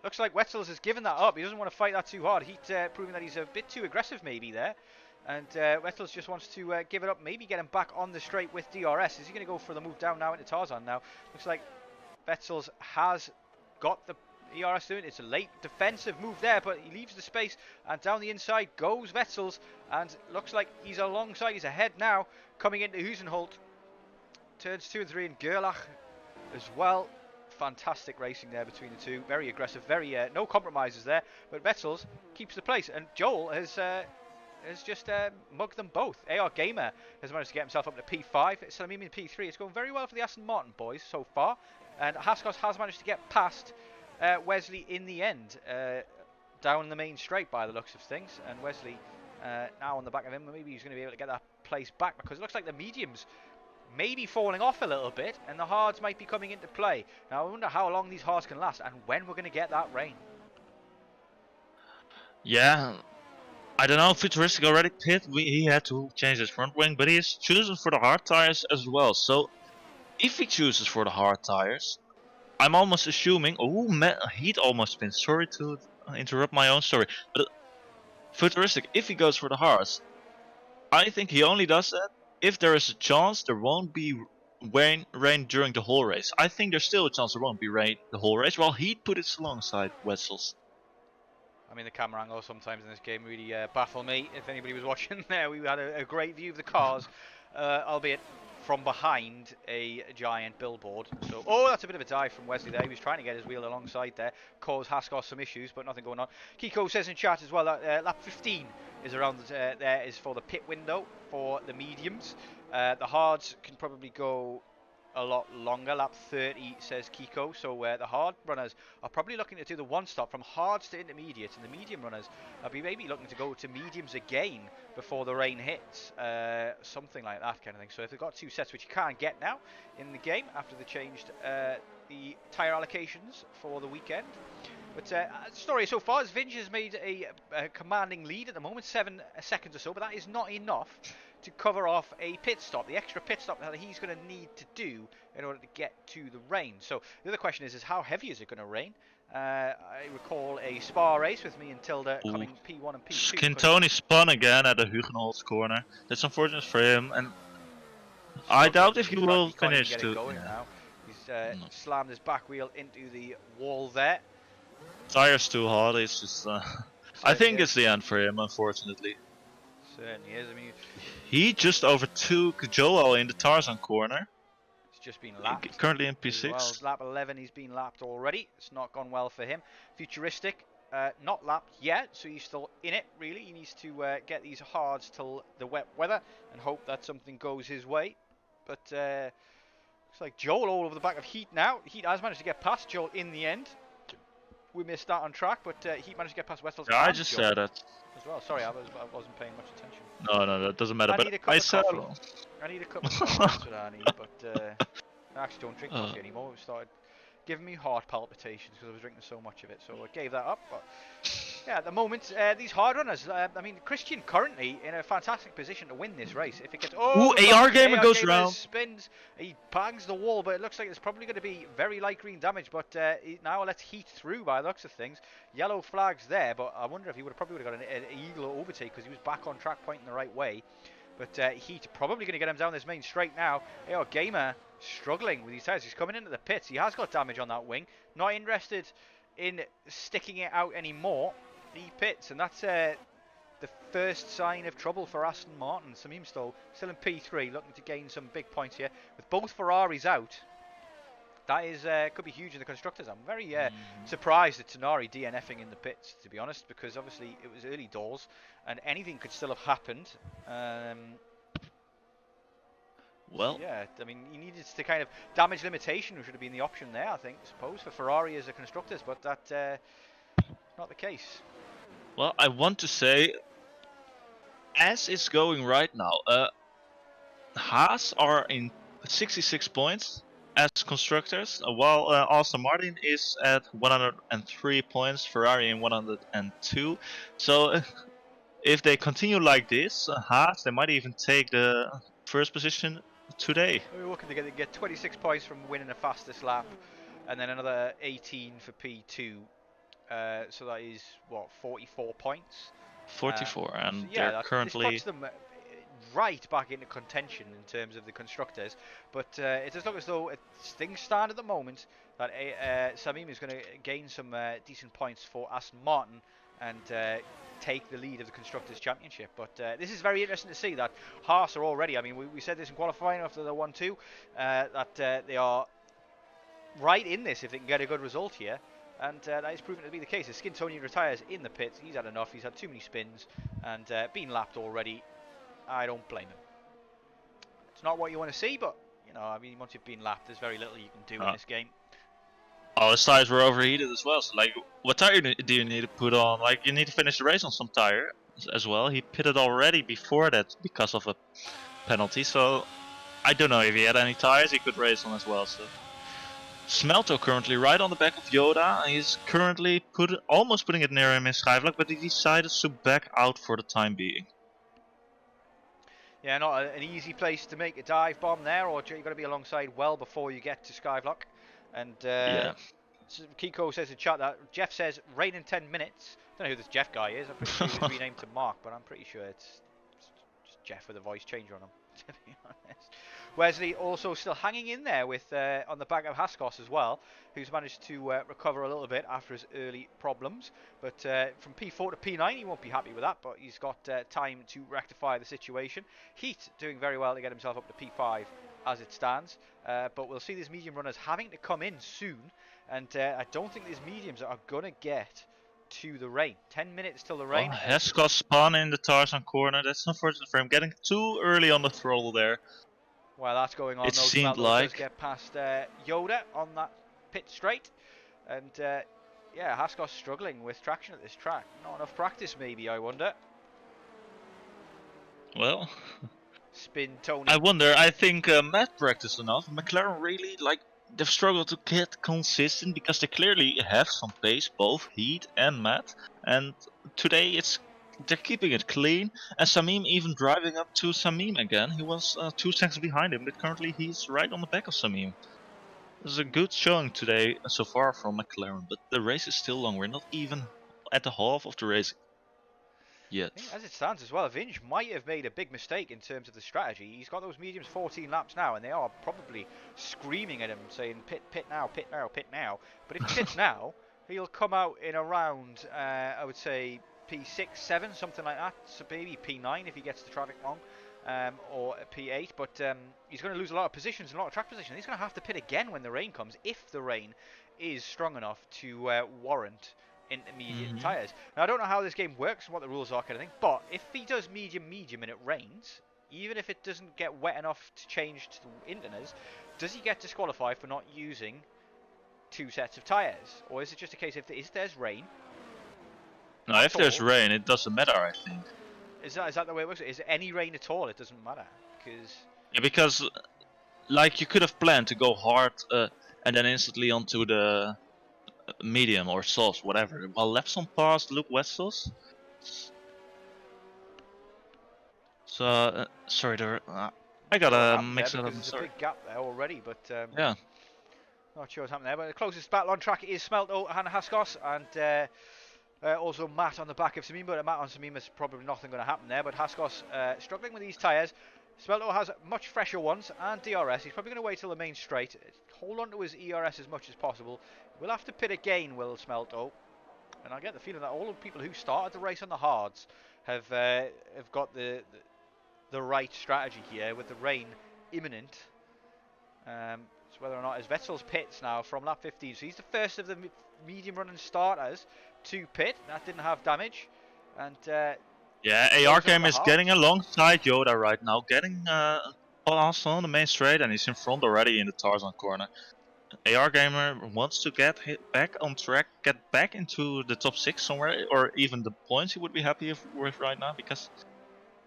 looks like Wessels has given that up. He doesn't want to fight that too hard. Heat proving that he's a bit too aggressive maybe there. And Wessels just wants to give it up, maybe get him back on the straight with DRS. Is he going to go for the move down now into Tarzan now? Looks like Wessels has got the ERS doing it. It's a late defensive move there, but he leaves the space, and down the inside goes Wessels, and looks like he's alongside, he's ahead now, coming into Huizenholt. Turns 2 and 3 in Gerlach as well. Fantastic racing there between the two, very aggressive, very no compromises there, but Wessels keeps the place, and Joel has just mugged them both. AR Gamer has managed to get himself up to P5, Salamim in P3. It's going very well for the Aston Martin boys so far, and Haskos has managed to get past Wesley in the end, down the main straight by the looks of things, and Wesley now on the back of him. Maybe he's going to be able to get that place back, because it looks like the mediums may be falling off a little bit and the hards might be coming into play. Now I wonder how long these hards can last and when we're going to get that rain. Yeah, I don't know, Futuristic already pit, he had to change his front wing, but he is choosing for the hard tires as well. So if he chooses for the hard tires, I'm almost assuming, Heat almost spins. Sorry to interrupt my own story, but Futuristic, if he goes for the hards, I think he only does that if there is a chance there won't be rain during the whole race. I think there's still a chance there won't be rain the whole race, while Heat put it alongside Wessels. I mean, the camera angles sometimes in this game really baffle me. If anybody was watching there, we had a great view of the cars, albeit from behind a giant billboard. So, that's a bit of a dive from Wesley there. He was trying to get his wheel alongside there, cause Haskos some issues, but nothing going on. Kiko says in chat as well that lap 15 is around there is for the pit window for the mediums. The hards can probably go a lot longer. Lap 30 says Kiko. So the hard runners are probably looking to do the one stop from hards to intermediates, and the medium runners are maybe looking to go to mediums again before the rain hits, something like that kind of thing. So if they've got two sets, which you can't get now in the game after they changed the tyre allocations for the weekend. But story so far is Vinge has made a commanding lead at the moment, 7 seconds or so, but that is not enough to cover off a pit stop, the extra pit stop that he's going to need to do in order to get to the rain. So the other question is how heavy is it going to rain? I recall a Spa race with me and Tilda coming P1 and P2. Skintoni spun again at the Hugenholz corner. That's unfortunate for him, and I doubt if he will finish too. Now. He's slammed his back wheel into the wall there. Tire's too hard. It's just. I think it's the end for him, unfortunately. Certainly is. I mean, he just overtook Joel in the Tarzan corner. He's just been lapped. Currently in P6. Well, lap 11, he's been lapped already. It's not gone well for him. Futuristic, not lapped yet, so he's still in it. Really, he needs to get these hards till the wet weather and hope that something goes his way. But looks like Joel all over the back of Heat now. Heat has managed to get past Joel in the end. We missed that on track, but Heat managed to get past Wessels. Yeah, I just said that as well. Sorry, I wasn't paying much attention. No, that doesn't matter. I But need a cup I of said. coffee. I need a cup of coffee. That's what I need. But I actually don't drink coffee anymore. It started giving me heart palpitations because I was drinking so much of it. So I gave that up. But yeah, at the moment, these hard runners. I mean, Christian currently in a fantastic position to win this race. If it gets AR Gamer goes round. Spins. He bangs the wall, but it looks like it's probably going to be very light green damage. But now let's Heat through by the looks of things. Yellow flags there, but I wonder if he probably would have got an eagle overtake because he was back on track, pointing the right way. But Heat probably going to get him down this main straight now. AR Gamer struggling with these tires. He's coming into the pits. He has got damage on that wing. Not interested in sticking it out anymore. He pits, and that's the first sign of trouble for Aston Martin. Samim still in P3, looking to gain some big points here. With both Ferraris out, that is could be huge in the constructors. I'm very surprised at Tenari DNFing in the pits, to be honest, because obviously it was early doors and anything could still have happened. Well, Yeah, I mean, he needed to kind of damage limitation should have been the option there, I think, I suppose, for Ferrari as a constructors, but that's not the case. well, I want to say, as it's going right now, Haas are in 66 points as constructors, while Aston Martin is at 103 points, Ferrari in 102. So if they continue like this, Haas, they might even take the first position today. We're looking to get 26 points from winning the fastest lap, and then another 18 for P2. So that is what, 44 points. 44, and so yeah, they're this currently puts them right back into contention in terms of the constructors. But it does look as though things stand at the moment that Samim is going to gain some decent points for Aston Martin and take the lead of the Constructors' Championship. But this is very interesting to see that Haas are already, I mean, we said this in qualifying after the 1-2, that they are right in this if they can get a good result here. And that is proven to be the case. As Skin Tony retires in the pits, he's had enough, he's had too many spins and been lapped already. I don't blame him. It's not what you want to see, but, you know, I mean, once you've been lapped, there's very little you can do in this game. Oh, his tires were overheated as well. So, like, what tire do you need to put on? Like, you need to finish the race on some tire as well. He pitted already before that because of a penalty. So, I don't know if he had any tires he could race on as well. So, Smelto currently right on the back of Yoda. He's currently almost putting it near him in Schijfvlak, but he decided to back out for the time being. Yeah, not an easy place to make a dive bomb there, or you've got to be alongside well before you get to Schijfvlak. And yeah. Kiko says in chat that Jeff says rain in 10 minutes. Don't know who this Jeff guy is. I'm pretty sure he was renamed to Mark, but I'm pretty sure it's just Jeff with a voice changer on him, to be honest. Wesley also still hanging in there with on the back of Haskos as well, who's managed to recover a little bit after his early problems. But from P4 to P9, he won't be happy with that, but he's got time to rectify the situation. Heat doing very well to get himself up to P5 as it stands, but we'll see these medium runners having to come in soon, and I don't think these mediums are going to get to the rain. 10 minutes till the rain. Haskos spun in the Tarzan corner. That's unfortunate for him, getting too early on the throttle there. While that's going on, it seemed like does get past Yoda on that pit straight, and yeah, Haskos struggling with traction at this track. Not enough practice, maybe. I wonder. Well, spin Tony. I wonder. I think Matt practiced enough. McLaren really they've struggled to get consistent because they clearly have some pace, both Heat and Matt. And today they're keeping it clean, and Samim even driving up to Samim again. He was 2 seconds behind him, but currently he's right on the back of Samim. This is a good showing today so far from McLaren, but the race is still long. We're not even at the half of the race yet. As it stands as well, Vinge might have made a big mistake in terms of the strategy. He's got those mediums 14 laps now, and they are probably screaming at him, saying pit, pit now, pit now, pit now. But if he pits now, he'll come out in around, I would say, P6, 7, something like that. So maybe P9 if he gets the traffic long, or P8. But he's going to lose a lot of positions and a lot of track position. He's going to have to pit again when the rain comes, if the rain is strong enough to warrant intermediate tyres. Now, I don't know how this game works and what the rules are, kind of thing. But if he does medium, medium, and it rains, even if it doesn't get wet enough to change to the internals, does he get disqualified for not using 2 sets of tyres? Or is it just a case if there's rain? No, if there's rain, it doesn't matter, I think. Is that the way it works? Is there any rain at all? It doesn't matter. Because like, you could have planned to go hard and then instantly onto the medium or soft, whatever. Well, left some past Luke Wessels. So, sorry, I gotta mix it up. There's a big gap there already, but yeah. Not sure what's happening there. But the closest battle on track is Smelto and Haskos, and also Matt on the back of Samim, but Matt on Samim is probably nothing going to happen there. But Haskos struggling with these tyres. Smelto has much fresher ones and DRS. He's probably going to wait till the main straight. Hold on to his ERS as much as possible. We'll have to pit again, will Smelto. And I get the feeling that all the people who started the race on the hards have got the right strategy here with the rain imminent. It's whether or not as Vettel's pits now from lap 15. So he's the first of the medium running starters to pit. That didn't have damage. And yeah, AR game is getting alongside Yoda right now, getting also on the main straight, and he's in front already in the Tarzan corner. AR Gamer wants to get back on track, get back into the top 6 somewhere, or even the points he would be happy with right now, because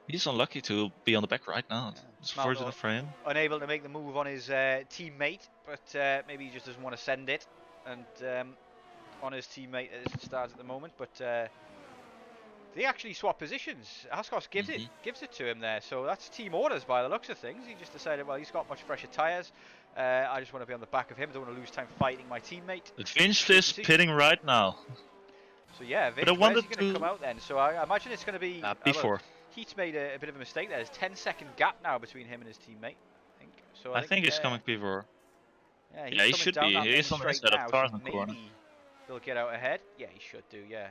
he's unlucky to be on the back right now. Yeah. It's fortunate for him. Unable to make the move on his teammate, but maybe he just doesn't want to send it. And on his teammate as it starts at the moment, but they actually swap positions. Haskos gives it to him there, so that's team orders by the looks of things. He just decided, well, he's got much fresher tyres. I just want to be on the back of him. I don't want to lose time fighting my teammate. Vince is pitting right now. So yeah, Vince, where's he going to come out then? So I imagine it's going to be... before. Heat's made a bit of a mistake there. There's a 10-second gap now between him and his teammate, I think. So I think he's coming before. Yeah, he should be. He's on the side of Tarzan corner. He'll get out ahead. Yeah, he should do, yeah.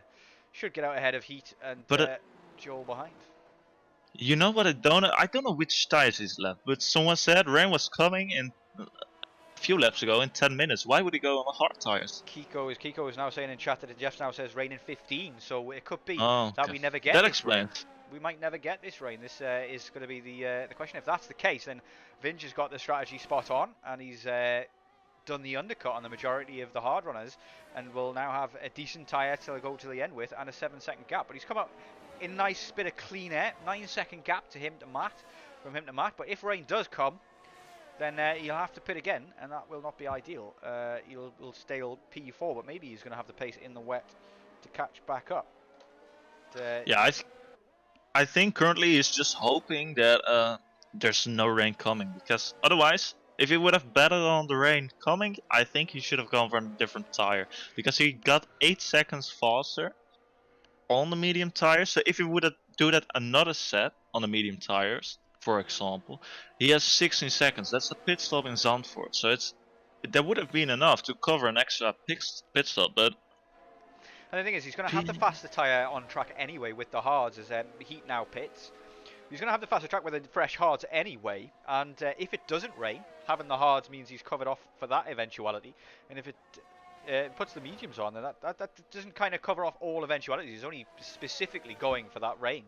Should get out ahead of Heat and Joel behind. You know what, I don't know which tires he's left, but someone said rain was coming in a few laps ago in 10 minutes. Why would he go on the hard tires? Kiko is now saying in chat that Jeff now says rain in 15, so it could be that we never get that this explains. Rain. We might never get this rain. This is going to be the question. If that's the case, then Vinge has got the strategy spot on, and he's done the undercut on the majority of the hard runners, and will now have a decent tyre to go to the end with, and a 7-second gap. But he's come out in a nice bit of clean air, 9-second gap to him to Matt, from him to Matt. But if rain does come, then he'll have to pit again, and that will not be ideal. He'll stay P4, but maybe he's going to have the pace in the wet to catch back up. Yeah, I think currently he's just hoping that there's no rain coming, because otherwise, if he would have betted on the rain coming, I think he should have gone for a different tire, because he got 8 seconds faster on the medium tires. So if he would have do that another set on the medium tires, for example, he has 16 seconds. That's a pit stop in Zandvoort, so that would have been enough to cover an extra pit stop. But and the thing is, he's going to have the faster tyre on track anyway with the hards, as Heat now pits. He's going to have the faster track with the fresh hards anyway, and if it doesn't rain, having the hards means he's covered off for that eventuality. And if it puts the mediums on, then that doesn't kind of cover off all eventualities. He's only specifically going for that rain.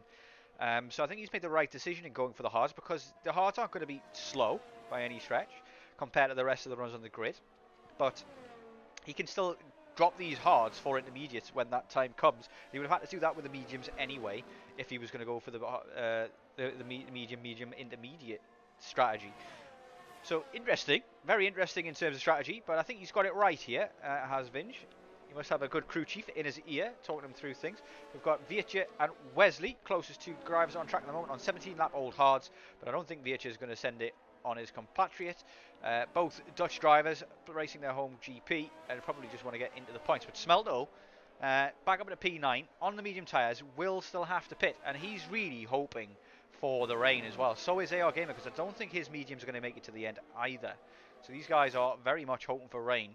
So I think he's made the right decision in going for the hards, because the hards aren't going to be slow by any stretch compared to the rest of the runs on the grid. But he can still drop these hards for intermediates when that time comes. He would have had to do that with the mediums anyway if he was going to go for the medium intermediate strategy. So interesting, very interesting in terms of strategy, but I think he's got it right here, has Vinge. He must have a good crew chief in his ear, talking him through things. We've got Vietje and Wesley, closest two drivers on track at the moment, on 17-lap old hards, but I don't think Vietje is going to send it on his compatriot. Both Dutch drivers racing their home GP and probably just want to get into the points. But Smelto, back up at a P9 on the medium tyres, will still have to pit, and he's really hoping for the rain as well. So is AR Gamer, because I don't think his mediums are going to make it to the end either. So these guys are very much hoping for rain.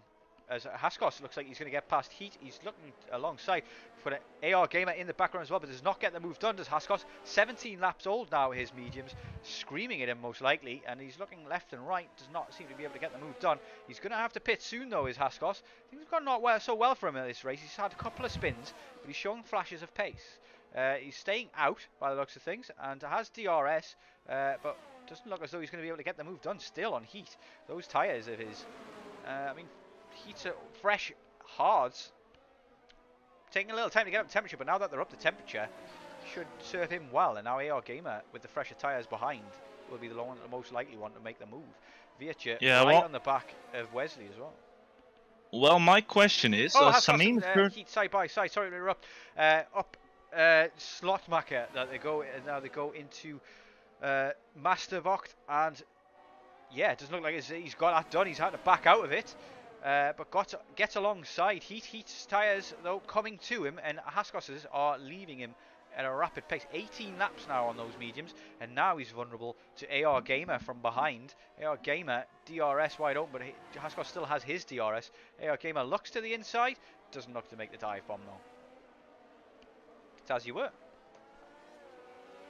As Haskos looks like he's going to get past Heat. He's looking alongside for an AR Gamer in the background as well, but does not get the move done, does Haskos. 17 laps old now, his mediums, screaming at him most likely, and he's looking left and right, does not seem to be able to get the move done. He's going to have to pit soon though, is Haskos. Things have gone not so well for him in this race. He's had a couple of spins, but he's shown flashes of pace. He's staying out by the looks of things, and has DRS, but doesn't look as though he's going to be able to get the move done still on Heat. Those tyres of his, I mean, Heat's fresh hards, taking a little time to get up to temperature, but now that they're up to temperature, should serve him well. And now AR Gamer, with the fresher tyres behind, will be the most likely one to make the move. Vietje right on the back of Wesley as well. Well, my question is, Samin Heat side by side. Sorry to interrupt. Up Slotmacher, that they go now. They go into Mastervocht, and yeah, it doesn't look like he's got that done. He's had to back out of it. But gets alongside Heat's tyres though coming to him, and Haskos's are leaving him at a rapid pace. 18 laps now on those mediums, and now he's vulnerable to AR Gamer from behind. AR Gamer DRS wide open, but Haskos still has his DRS. AR Gamer looks to the inside, doesn't look to make the dive bomb though. It's as you were.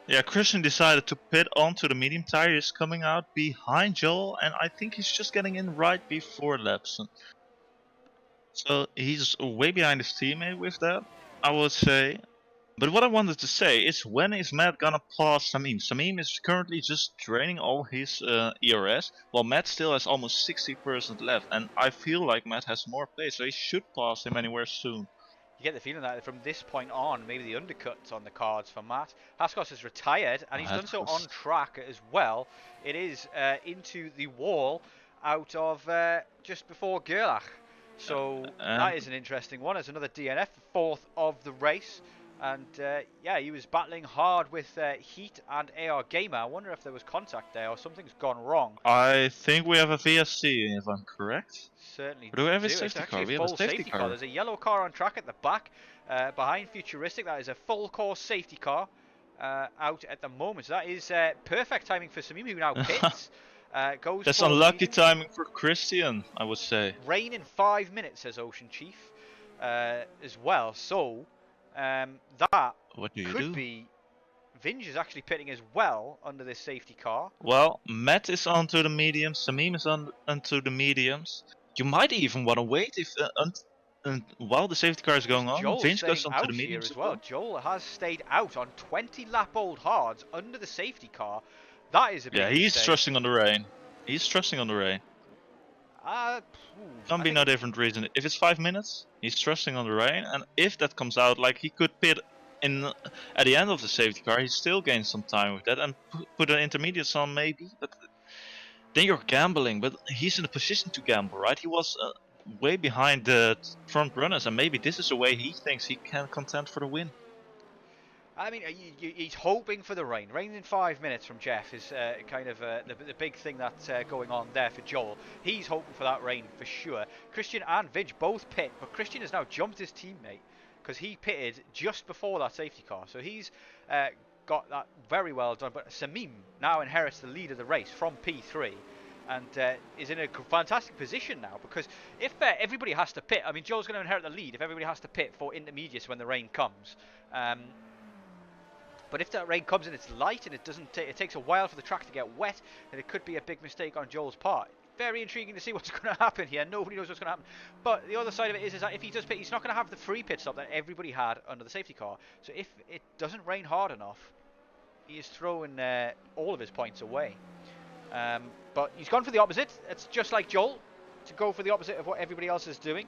Yeah, Christian decided to pit onto the medium tire. He's coming out behind Joel, and I think he's just getting in right before Lapson. So he's way behind his teammate with that, I would say. But what I wanted to say is, when is Matt gonna pass Samim? Samim is currently just draining all his ERS, while Matt still has almost 60% left, and I feel like Matt has more pace, so he should pass him anywhere soon. You get the feeling that from this point on, maybe the undercut's on the cards for Matt. Haskos is retired, and he's done so on track as well. It is into the wall out of just before Gerlach. So that is an interesting one. It's another DNF, fourth of the race. And yeah, he was battling hard with Heat and AR Gamer. I wonder if there was contact there or something's gone wrong. I think we have a VSC, if I'm correct. Certainly do. We have a It's safety car. actually a full safety car. There's a yellow car on track at the back behind Futuristic. That is a full course safety car out at the moment. So that is perfect timing for Samim, who now pits. That's unlucky timing for Christian, I would say. Rain in 5 minutes, says Ocean Chief, as well. So that could be Vinge is actually pitting as well under this safety car. Well, Matt is onto the mediums, Samim is onto the mediums. You might even want to wait if while the safety car is going on, Vinge goes onto the mediums as well. Joel has stayed out on 20 lap old hards under the safety car. That is a big he's mistake. trusting on the rain. He's trusting on the rain. Can't be no different reason. If it's 5 minutes, he's trusting on the rain, and if that comes out, like he could pit in at the end of the safety car, he still gains some time with that and put an intermediates on maybe. But then you're gambling. But he's in a position to gamble, right? He was way behind the front runners, and maybe this is a way he thinks he can contend for the win. I mean, he's hoping for the rain. Rain in 5 minutes from Jeff is kind of the big thing that's going on there for Joel. He's hoping for that rain for sure. Christian and Vinge both pit, but Christian has now jumped his teammate because he pitted just before that safety car. So he's got that very well done. But Samim now inherits the lead of the race from P3 and is in a fantastic position now, because if everybody has to pit, I mean, Joel's going to inherit the lead if everybody has to pit for intermediates when the rain comes. But if that rain comes and it's light and it takes a while for the track to get wet, then it could be a big mistake on Joel's part. Very intriguing to see what's going to happen here. Nobody knows what's going to happen. But the other side of it is that if he does pit, he's not going to have the free pit stop that everybody had under the safety car. So if it doesn't rain hard enough, he is throwing all of his points away. But he's gone for the opposite. It's just like Joel, to go for the opposite of what everybody else is doing.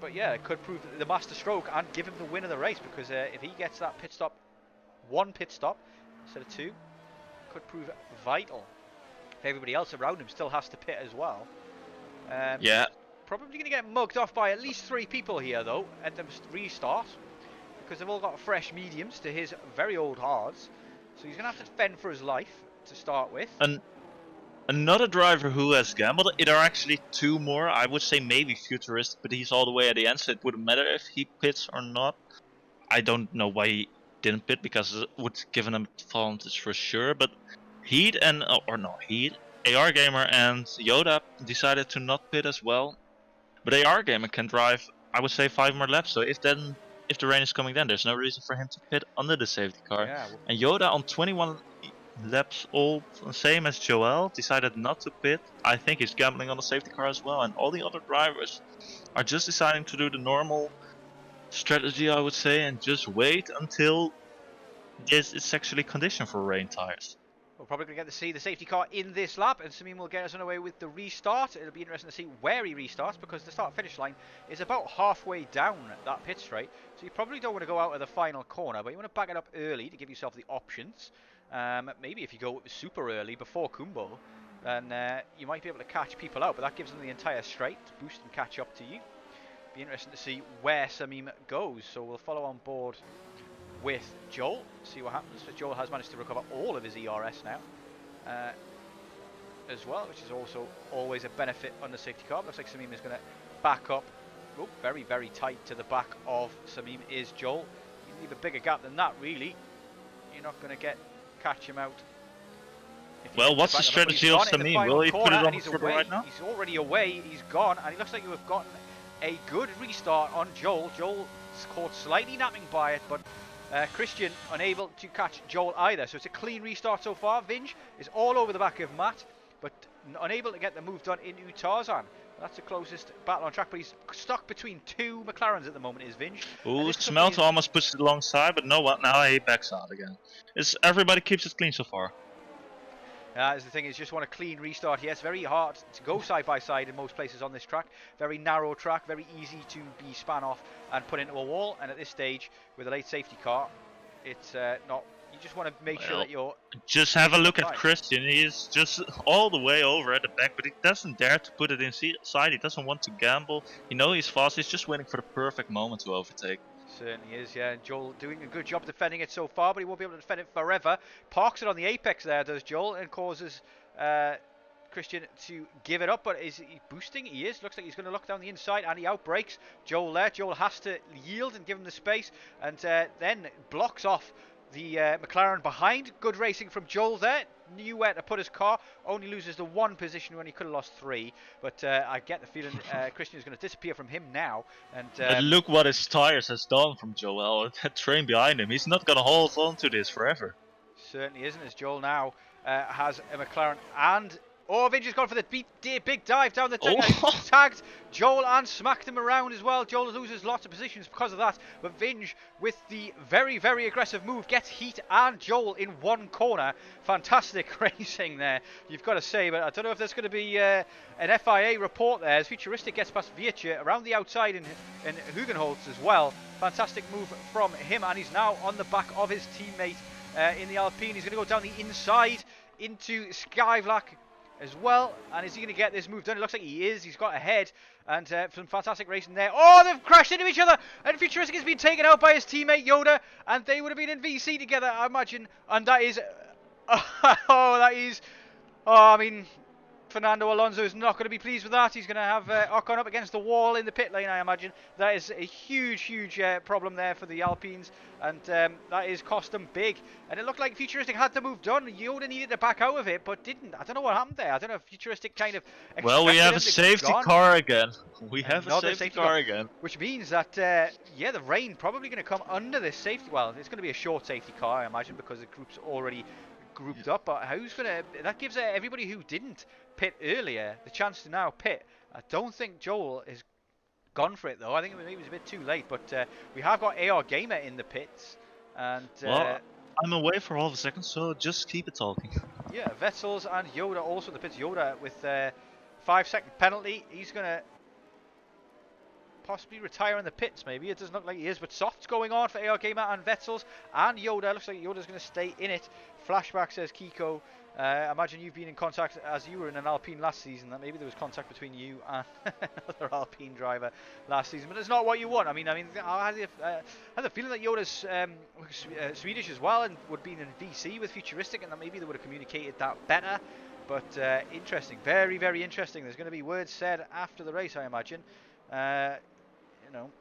But yeah, it could prove the master stroke and give him the win of the race, because if he gets that pit stop, one pit stop instead of two, could prove vital. If everybody else around him still has to pit as well. Yeah. Probably going to get mugged off by at least 3 people here though at the restart, because they've all got fresh mediums to his very old hards. So he's going to have to fend for his life to start with. And another driver who has gambled, it are actually 2 more. I would say maybe Futuristic, but he's all the way at the end, so it wouldn't matter if he pits or not. I don't know why he didn't pit, because it would give him advantage for sure. But Heat and AR Gamer and Yoda decided to not pit as well. But AR Gamer can drive, I would say, 5 more laps. So if the rain is coming, then there's no reason for him to pit under the safety car. Yeah, and Yoda on 21 laps old, same as Joel, decided not to pit. I think he's gambling on the safety car as well, and all the other drivers are just deciding to do the normal strategy, I would say, and just wait until this is actually conditioned for rain tires. We're probably going to get to see the safety car in this lap, and Samim will get us underway with the restart. It'll be interesting to see where he restarts, because the start-finish line is about halfway down that pit straight. So you probably don't want to go out of the final corner, but you want to back it up early to give yourself the options. Maybe if you go super early before Kumbo, then you might be able to catch people out, but that gives them the entire straight to boost and catch up to you. Be interesting to see where Samim goes, so we'll follow on board with Joel, see what happens. So Joel has managed to recover all of his ERS now as well, which is also always a benefit on the safety car. Looks like Samim is going to back up. Oh, very, very tight to the back of Samim is Joel. You leave a bigger gap than that, really. You're not going to catch him out. Well, what's the strategy of Samim? Will he put it on for right now? He's already away, he's gone, and it looks like you have gotten a good restart on Joel. Joel's caught slightly napping by it, but Christian unable to catch Joel either. So it's a clean restart so far. Vinge is all over the back of Matt. but unable to get the move done into Tarzan. That's the closest battle on track, but he's stuck between two McLarens at the moment, is Vinge. Ooh, Smelter almost pushed it alongside, but no what, now he backs out again. Everybody keeps it clean so far. As the thing is, just want a clean restart here. It's very hard to go side by side in most places on this track. Very narrow track, very easy to be span off and put into a wall. And at this stage, with a late safety car, it's not. You just want to make sure that you're. Just have a look at Christian. He is just all the way over at the back, but he doesn't dare to put it inside. He doesn't want to gamble. You know he's fast. He's just waiting for the perfect moment to overtake. Certainly is, yeah. And Joel doing a good job defending it so far, but he won't be able to defend it forever. Parks it on the apex there, does Joel, and causes Christian to give it up. But is he boosting? He is. Looks like he's going to look down the inside, and he outbreaks Joel there. Joel has to yield and give him the space, and then blocks off the McLaren behind. Good racing from Joel there. Knew where to put his car. Only loses the one position when he could have lost three. But I get the feeling Christian is going to disappear from him now. And look what his tires has done from Joel. That train behind him. He's not going to hold on to this forever. Certainly isn't, as Joel now has a McLaren and... Oh, Vinge has gone for the big dive down the thing. Oh. Tagged Joel and smacked him around as well. Joel loses lots of positions because of that. But Vinge, with the very, very aggressive move, gets Heat and Joel in one corner. Fantastic racing there, you've got to say. But I don't know if there's going to be an FIA report there. As Futuristic gets past Vietje around the outside in Hugenholtz as well. Fantastic move from him. And he's now on the back of his teammate in the Alpine. He's going to go down the inside into Skyvlak as well, and is he going to get this move done? It looks like he is. He's got ahead, and some fantastic racing there. Oh, they've crashed into each other, and Futuristic has been taken out by his teammate Yoda, and they would have been in VC together, I imagine. And that is, I mean, Fernando Alonso is not going to be pleased with that. He's going to have Ocon up against the wall in the pit lane, I imagine. That is a huge, huge problem there for the Alpines, and that is cost them big. And it looked like Futuristic had the move done. Yoda needed to back out of it, but didn't. I don't know what happened there. I don't know if Futuristic kind of... Well, we have a safety car again. We have a safety car again. Which means that, yeah, the rain probably going to come under this safety... Well, it's going to be a short safety car, I imagine, because the group's already grouped up. But who's going to... That gives everybody who didn't pit earlier the chance to now pit. I don't think Joel is gone for it though. I think maybe it was a bit too late, but we have got AR Gamer in the pits, and well, I'm away for half a second, so just keep it talking. Yeah, Vetzels and Yoda also in the pits. Yoda with 5-second penalty. He's gonna possibly retire in the pits, maybe. It doesn't look like he is, but soft's going on for AR Gamer and Vetzels and Yoda. Looks like Yoda's going to stay in it. Flashback says Kiko. I imagine you've been in contact, as you were in an Alpine last season, that maybe there was contact between you and another Alpine driver last season, but it's not what you want. I had the feeling that Yoda's Swedish as well and would be in VC with Futuristic, and that maybe they would have communicated that better. But interesting, very, very interesting. There's going to be words said after the race, I imagine. You know,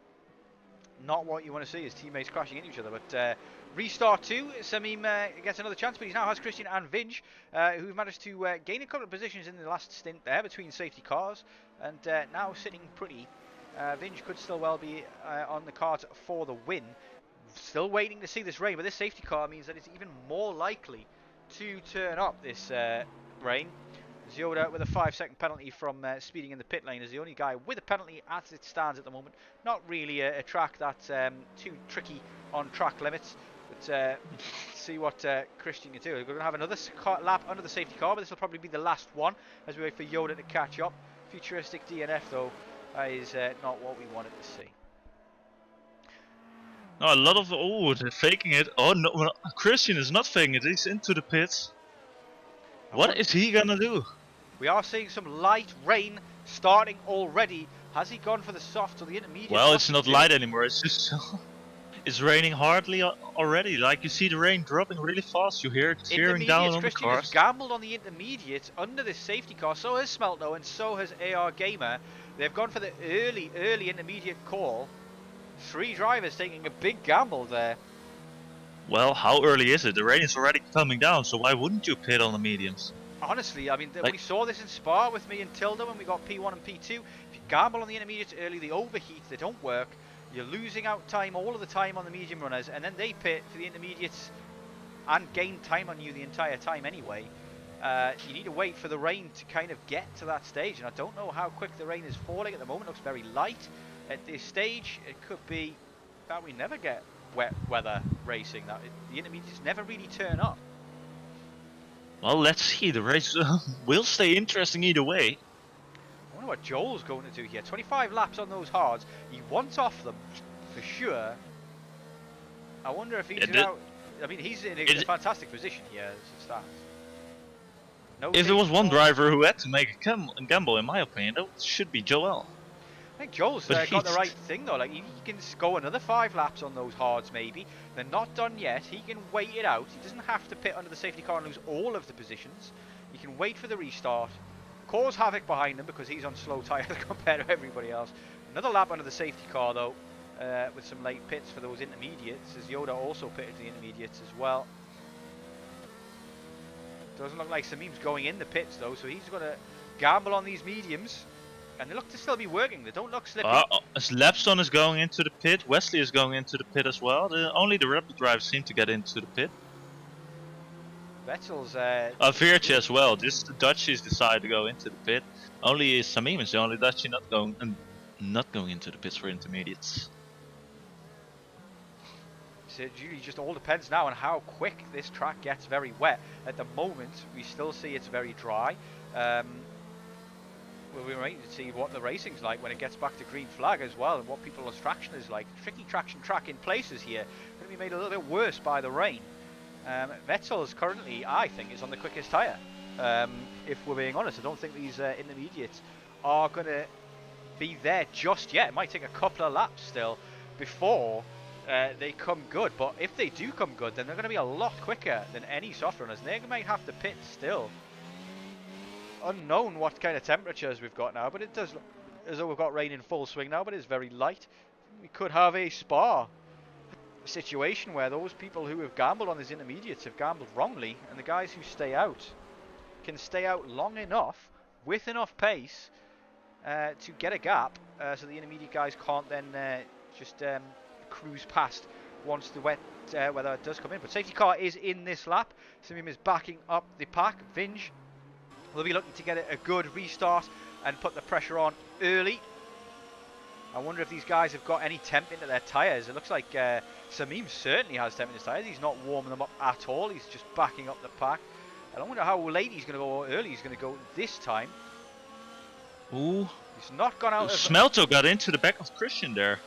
not what you want to see is teammates crashing into each other, but restart 2, Samim gets another chance, but he now has Christian and Vinge, who've managed to gain a couple of positions in the last stint there between safety cars, and now sitting pretty. Vinge could still well be on the cards for the win. Still waiting to see this rain, but this safety car means that it's even more likely to turn up this rain. Yoda with a 5-second penalty from speeding in the pit lane is the only guy with a penalty as it stands at the moment. Not really a track that's too tricky on track limits, but see what Christian can do. We're going to have another lap under the safety car, but this will probably be the last one as we wait for Yoda to catch up. Futuristic DNF though is not what we wanted to see. No, a lot of... Oh, they're faking it. Oh no, Christian is not faking it. He's into the pits. What is he gonna do? We are seeing some light rain starting already. Has he gone for the soft or the intermediate? Well, it's not light anymore. It's just it's raining hardly already. Like you see the rain dropping really fast. You hear it tearing down on the Christian cars. has gambled on the intermediate under this safety car. So has Smelto and so has AR Gamer. They've gone for the early intermediate call. 3 drivers taking a big gamble there. Well, how early is it? The rain is already coming down, so why wouldn't you pit on the mediums? Honestly, I mean, we saw this in Spa with me and Tilda when we got P1 and P2. If you gamble on the intermediates early, they overheat, they don't work. You're losing out time all of the time on the medium runners, and then they pit for the intermediates and gain time on you the entire time anyway. You need to wait for the rain to kind of get to that stage, and I don't know how quick the rain is falling at the moment. It looks very light at this stage. It could be that we never get wet weather racing, that the intermediates never really turn up. Well, let's see. The race will stay interesting either way. I wonder what Joel's going to do here. 25 laps on those hards. He wants off them for sure. I wonder if he's out. I mean, he's in a fantastic position here as it stands. No, if there was one driver who had to make a gamble, in my opinion, that should be Joel. I think Joel's got the right thing though. Like he can go another 5 laps on those hards maybe. They're not done yet. He can wait it out. He doesn't have to pit under the safety car and lose all of the positions. He can wait for the restart, cause havoc behind him because he's on slow tyres compared to everybody else. Another lap under the safety car though, with some late pits for those intermediates, as Yoda also pitted the intermediates as well. Doesn't look like Samim's going in the pits though, so he's going to gamble on these mediums. And they look to still be working. They don't look slippy. Lapstone is going into the pit. Wesley is going into the pit as well. Only the Rebel drivers seem to get into the pit. Vettel's... Veertje as well. Just the Dutchies decide to go into the pit. Only Samim is the only Dutchie not going into the pits for intermediates. So it really just all depends now on how quick this track gets very wet. At the moment, we still see it's very dry. We're waiting to see what the racing's like when it gets back to green flag as well, and what people's traction is like. Tricky traction track in places here, going to be made a little bit worse by the rain. Vettel's currently, I think, is on the quickest tyre. If we're being honest, I don't think these intermediates are going to be there just yet. It might take a couple of laps still before they come good, but if they do come good, then they're going to be a lot quicker than any soft runners, and they might have to pit still. Unknown what kind of temperatures we've got now, but it does look as though we've got rain in full swing now, but it's very light. We could have a Spa situation where those people who have gambled on these intermediates have gambled wrongly, and the guys who stay out can stay out long enough with enough pace to get a gap, so the intermediate guys can't then just cruise past once the wet weather does come in. But safety car is in this lap. Simim is backing up the pack. Vinge will be looking to get a good restart and put the pressure on early. I wonder if these guys have got any temp into their tyres. It looks like Samim certainly has temp in his tyres. He's not warming them up at all. He's just backing up the pack. I wonder how late he's going to go or early he's going to go this time. Ooh. He's not gone out. Smelto got into the back of Christian there.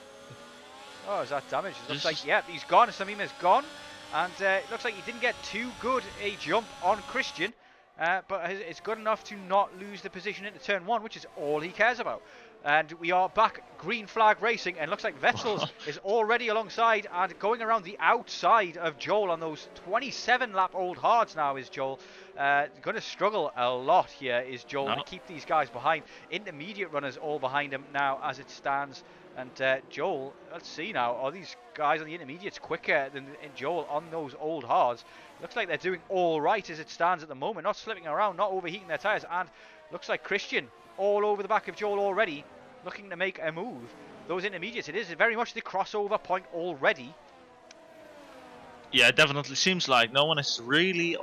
Oh, is that damage? It looks like, yeah, he's gone. Samim is gone. And it looks like he didn't get too good a jump on Christian. But it's good enough to not lose the position into turn 1, which is all he cares about. And we are back green flag racing, and looks like Vettel's is already alongside and going around the outside of Joel on those 27 lap old hards now is Joel. Going to struggle a lot here is Joel to keep these guys behind. Intermediate runners all behind him now as it stands. And Joel, let's see now, are these guys on the intermediates quicker than Joel on those old hards? Looks like they're doing all right as it stands at the moment, not slipping around, not overheating their tyres, and looks like Christian all over the back of Joel already, looking to make a move. Those intermediates, it is very much the crossover point already. Yeah, it definitely seems like no one is really,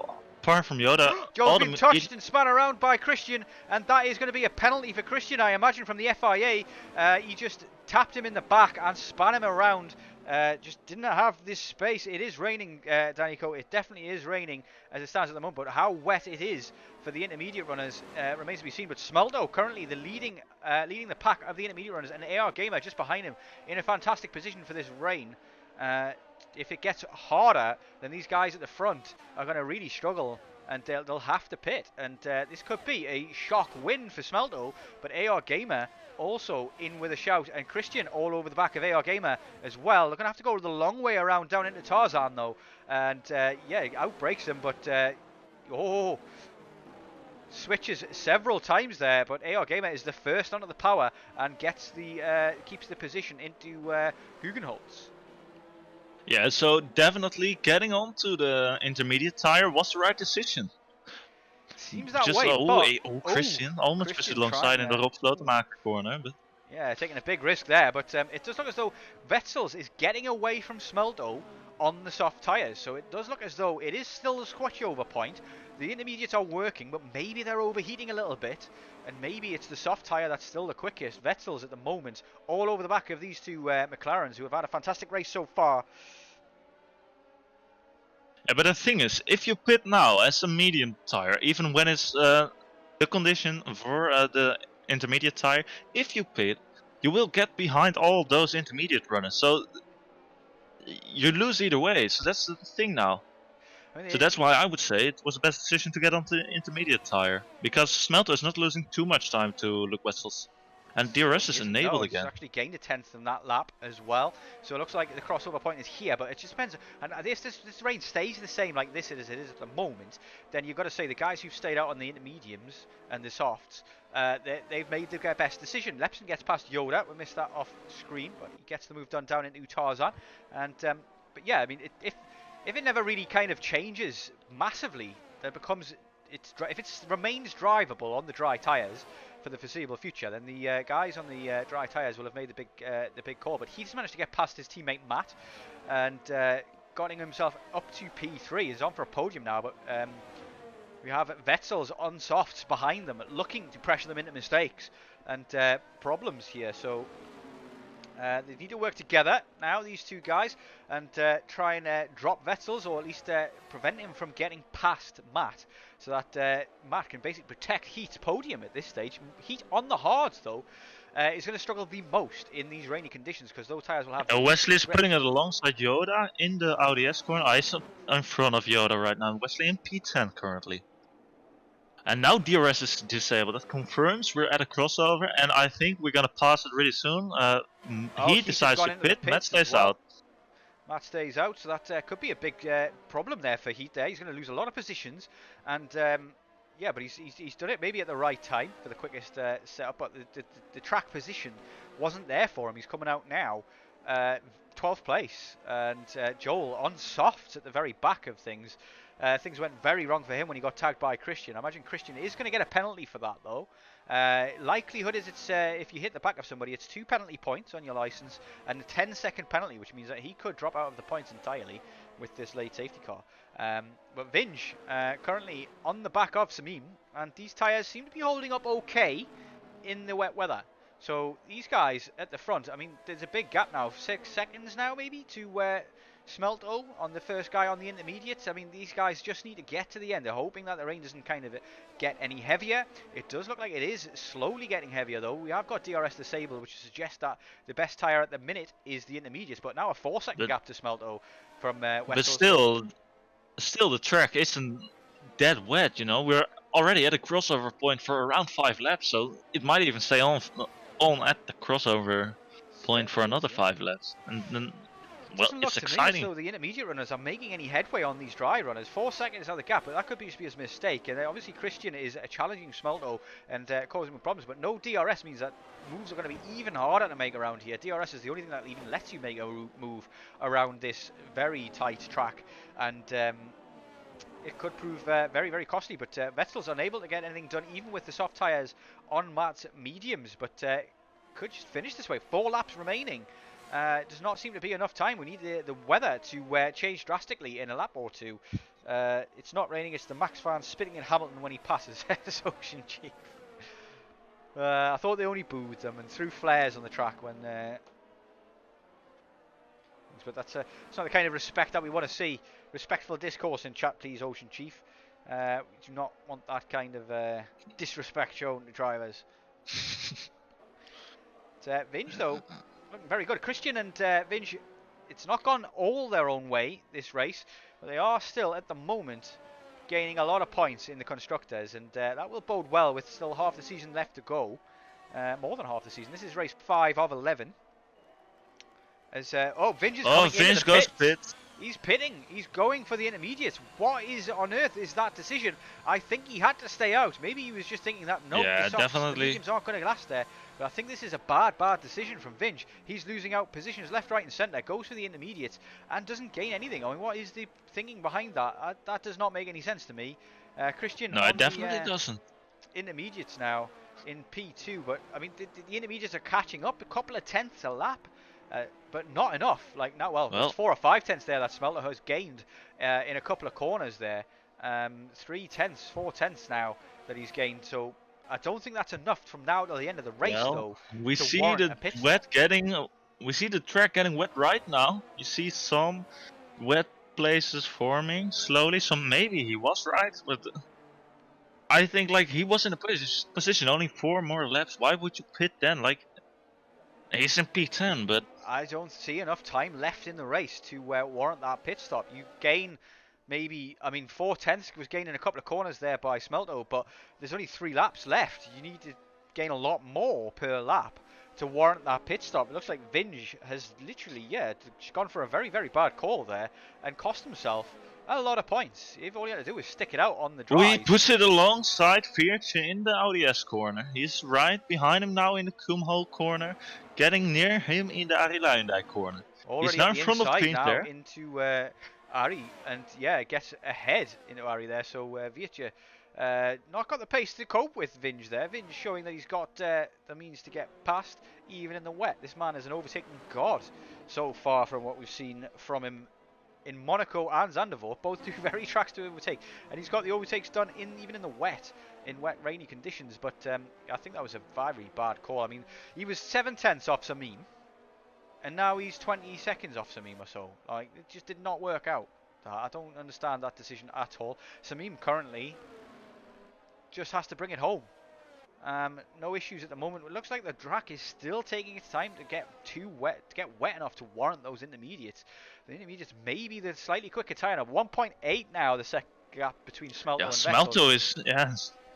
apart from Yoda. Joel's been touched and spun around by Christian, and that is going to be a penalty for Christian, I imagine, from the FIA. He just tapped him in the back and spun him around. Just didn't have this space. It is raining, Danico. It definitely is raining as it stands at the moment. But how wet it is for the intermediate runners remains to be seen. But Smelto currently the leading the pack of the intermediate runners, and AR Gamer just behind him in a fantastic position for this rain. If it gets harder, then these guys at the front are going to really struggle, and they'll have to pit. And this could be a shock win for Smelto, but AR Gamer also in with a shout, and Christian all over the back of AR Gamer as well. They're going to have to go the long way around down into Tarzan though, and yeah, outbreaks them, but switches several times there, but AR Gamer is the first onto the power and gets the keeps the position into Hugenholtz. Yeah, so definitely getting onto the intermediate tire was the right decision. Seems that way. Christian almost pushed it alongside in the Rob Slotenmaker corner, but yeah, taking a big risk there. But it does look as though Wetzels is getting away from Smelto on the soft tyres. So it does look as though it is still a squatchy over point. The intermediates are working, but maybe they're overheating a little bit, and maybe it's the soft tyre that's still the quickest. Vettel's at the moment all over the back of these two McLarens, who have had a fantastic race so far. Yeah, but the thing is, if you pit now as a medium tire, even when it's the condition for the intermediate tire, if you pit, you will get behind all those intermediate runners. So you lose either way. So that's the thing now. I mean, So that's why I would say it was the best decision to get onto the intermediate tire, because Smelter is not losing too much time to Luke Wetzel's. And DRS is enabled again. He's actually gained a 10th in that lap as well. So it looks like the crossover point is here, but it just depends. And this range stays the same like this as it is at the moment, then you've got to say the guys who've stayed out on the intermediums and the softs, they've made their best decision. Lepson gets past Yoda. We missed that off screen, but he gets the move done down into Tarzan. And but yeah, I mean, if it never really kind of changes massively, then if it remains drivable on the dry tyres for the foreseeable future, then the guys on the dry tyres will have made the big call. But he's managed to get past his teammate Matt and gotten himself up to P3. He's on for a podium now, but we have Wetzel's on softs behind them, looking to pressure them into mistakes and problems here. So they need to work together now, these two guys, and try and drop Wetzel's, or at least prevent him from getting past Matt, so that Matt can basically protect Heat's podium at this stage. Heat on the hards, though, is going to struggle the most in these rainy conditions, because those tyres will have... Wesley is putting it alongside Yoda in the Audi S corner. I'm in front of Yoda right now. Wesley in P10 currently. And now DRS is disabled. That confirms we're at a crossover, and I think we're gonna pass it really soon. He decides to pit. Matt stays out. Matt stays out, so that could be a big problem there for Heat. There, he's going to lose a lot of positions, and yeah, but he's done it maybe at the right time for the quickest setup. But the track position wasn't there for him. He's coming out now, 12th place, and Joel on softs at the very back of things. Things went very wrong for him when he got tagged by Christian. I imagine Christian is going to get a penalty for that, though. Likelihood is it's if you hit the back of somebody, it's 2 penalty points on your license and a 10-second penalty, which means that he could drop out of the points entirely with this late safety car. But Vinge currently on the back of Samim, and these tyres seem to be holding up okay in the wet weather. So these guys at the front, I mean, there's a big gap now, 6 seconds now maybe to Smelto on the first guy on the intermediates. I mean, these guys just need to get to the end. They're hoping that the rain doesn't kind of get any heavier. It does look like it is slowly getting heavier, though. We have got DRS disabled, which suggests that the best tyre at the minute is the intermediates. But now a 4-second gap to Smelto from West. But still, the track isn't that wet. You know, we're already at a crossover point for around 5 laps, so it might even stay on at the crossover point for another 5 laps, and then. Well, it's exciting. So the intermediate runners are making any headway on these dry runners. 4 seconds is now the gap, but that could just be a mistake. And obviously Christian is challenging Smelto and causing him problems. But no DRS means that moves are going to be even harder to make around here. DRS is the only thing that even lets you make a move around this very tight track, and it could prove very, very costly. But Vettel's unable to get anything done, even with the soft tyres on Matt's mediums. But could just finish this way. 4 laps remaining. Does not seem to be enough time. We need the weather to change drastically in a lap or two. It's not raining, it's the Max fans spitting in Hamilton when he passes as Ocean Chief. I thought they only booed them and threw flares on the track when... but that's it's not the kind of respect that we want to see. Respectful discourse in chat, please, Ocean Chief. We do not want that kind of disrespect shown to drivers. Vinge, though... looking very good. Christian and Vinge, it's not gone all their own way this race, but they are still at the moment gaining a lot of points in the constructors, and that will bode well with still half the season left to go. More than half the season. This is race 5 of 11. As Vinge is coming into the pits. He's pitting. He's going for the intermediates. What is on earth is that decision? I think he had to stay out. Maybe he was just thinking that no, the mediums aren't going to last there. But I think this is a bad decision from Vinge. He's losing out positions left, right, and centre. Goes for the intermediates and doesn't gain anything. I mean, what is the thinking behind that? That does not make any sense to me. Christian. No, it definitely doesn't. Intermediates now in P2, but I mean the intermediates are catching up. A couple of tenths a lap. but not enough. Like, not well. It's 4 or 5 tenths there that Smelter has gained in a couple of corners there. 3 tenths, 4 tenths now that he's gained. So I don't think that's enough from now till the end of the race, though. We see we see the track getting wet right now. You see some wet places forming slowly. So maybe he was right, but I think like he was in a position only 4 more laps. Why would you pit then? Like, he's in P10, but I don't see enough time left in the race to warrant that pit stop. You gain maybe, I mean, 4 tenths was gained in a couple of corners there by Smelto, but there's only 3 laps left. You need to gain a lot more per lap to warrant that pit stop. It looks like Vinge has literally, gone for a very, very bad call there and cost himself a lot of points. If all he had to do was stick it out on the drive. We push it alongside Veertje in the Audi S corner. He's right behind him now in the Kumho corner, getting near him in the Arie Luijendijk corner. Already he's now in front of Prins there. Into Arie, and gets ahead into Arie there. So Veertje not got the pace to cope with Vinge there. Vinge showing that he's got the means to get past even in the wet. This man is an overtaking god so far from what we've seen from him in Monaco and Zandvoort, both two very tracks to overtake, and he's got the overtakes done even in the wet, rainy conditions. But I think that was a very bad call. I mean, he was 7 tenths off Samim, and now he's 20 seconds off Samim or so. Like, it just did not work out. I don't understand that decision at all. Samim currently just has to bring it home. No issues at the moment. It looks like the track is still taking its time to get wet enough to warrant those intermediates. The intermediates may be the slightly quicker tyre. 1.8 now, the second gap between Smelto and Vettel. Smelto is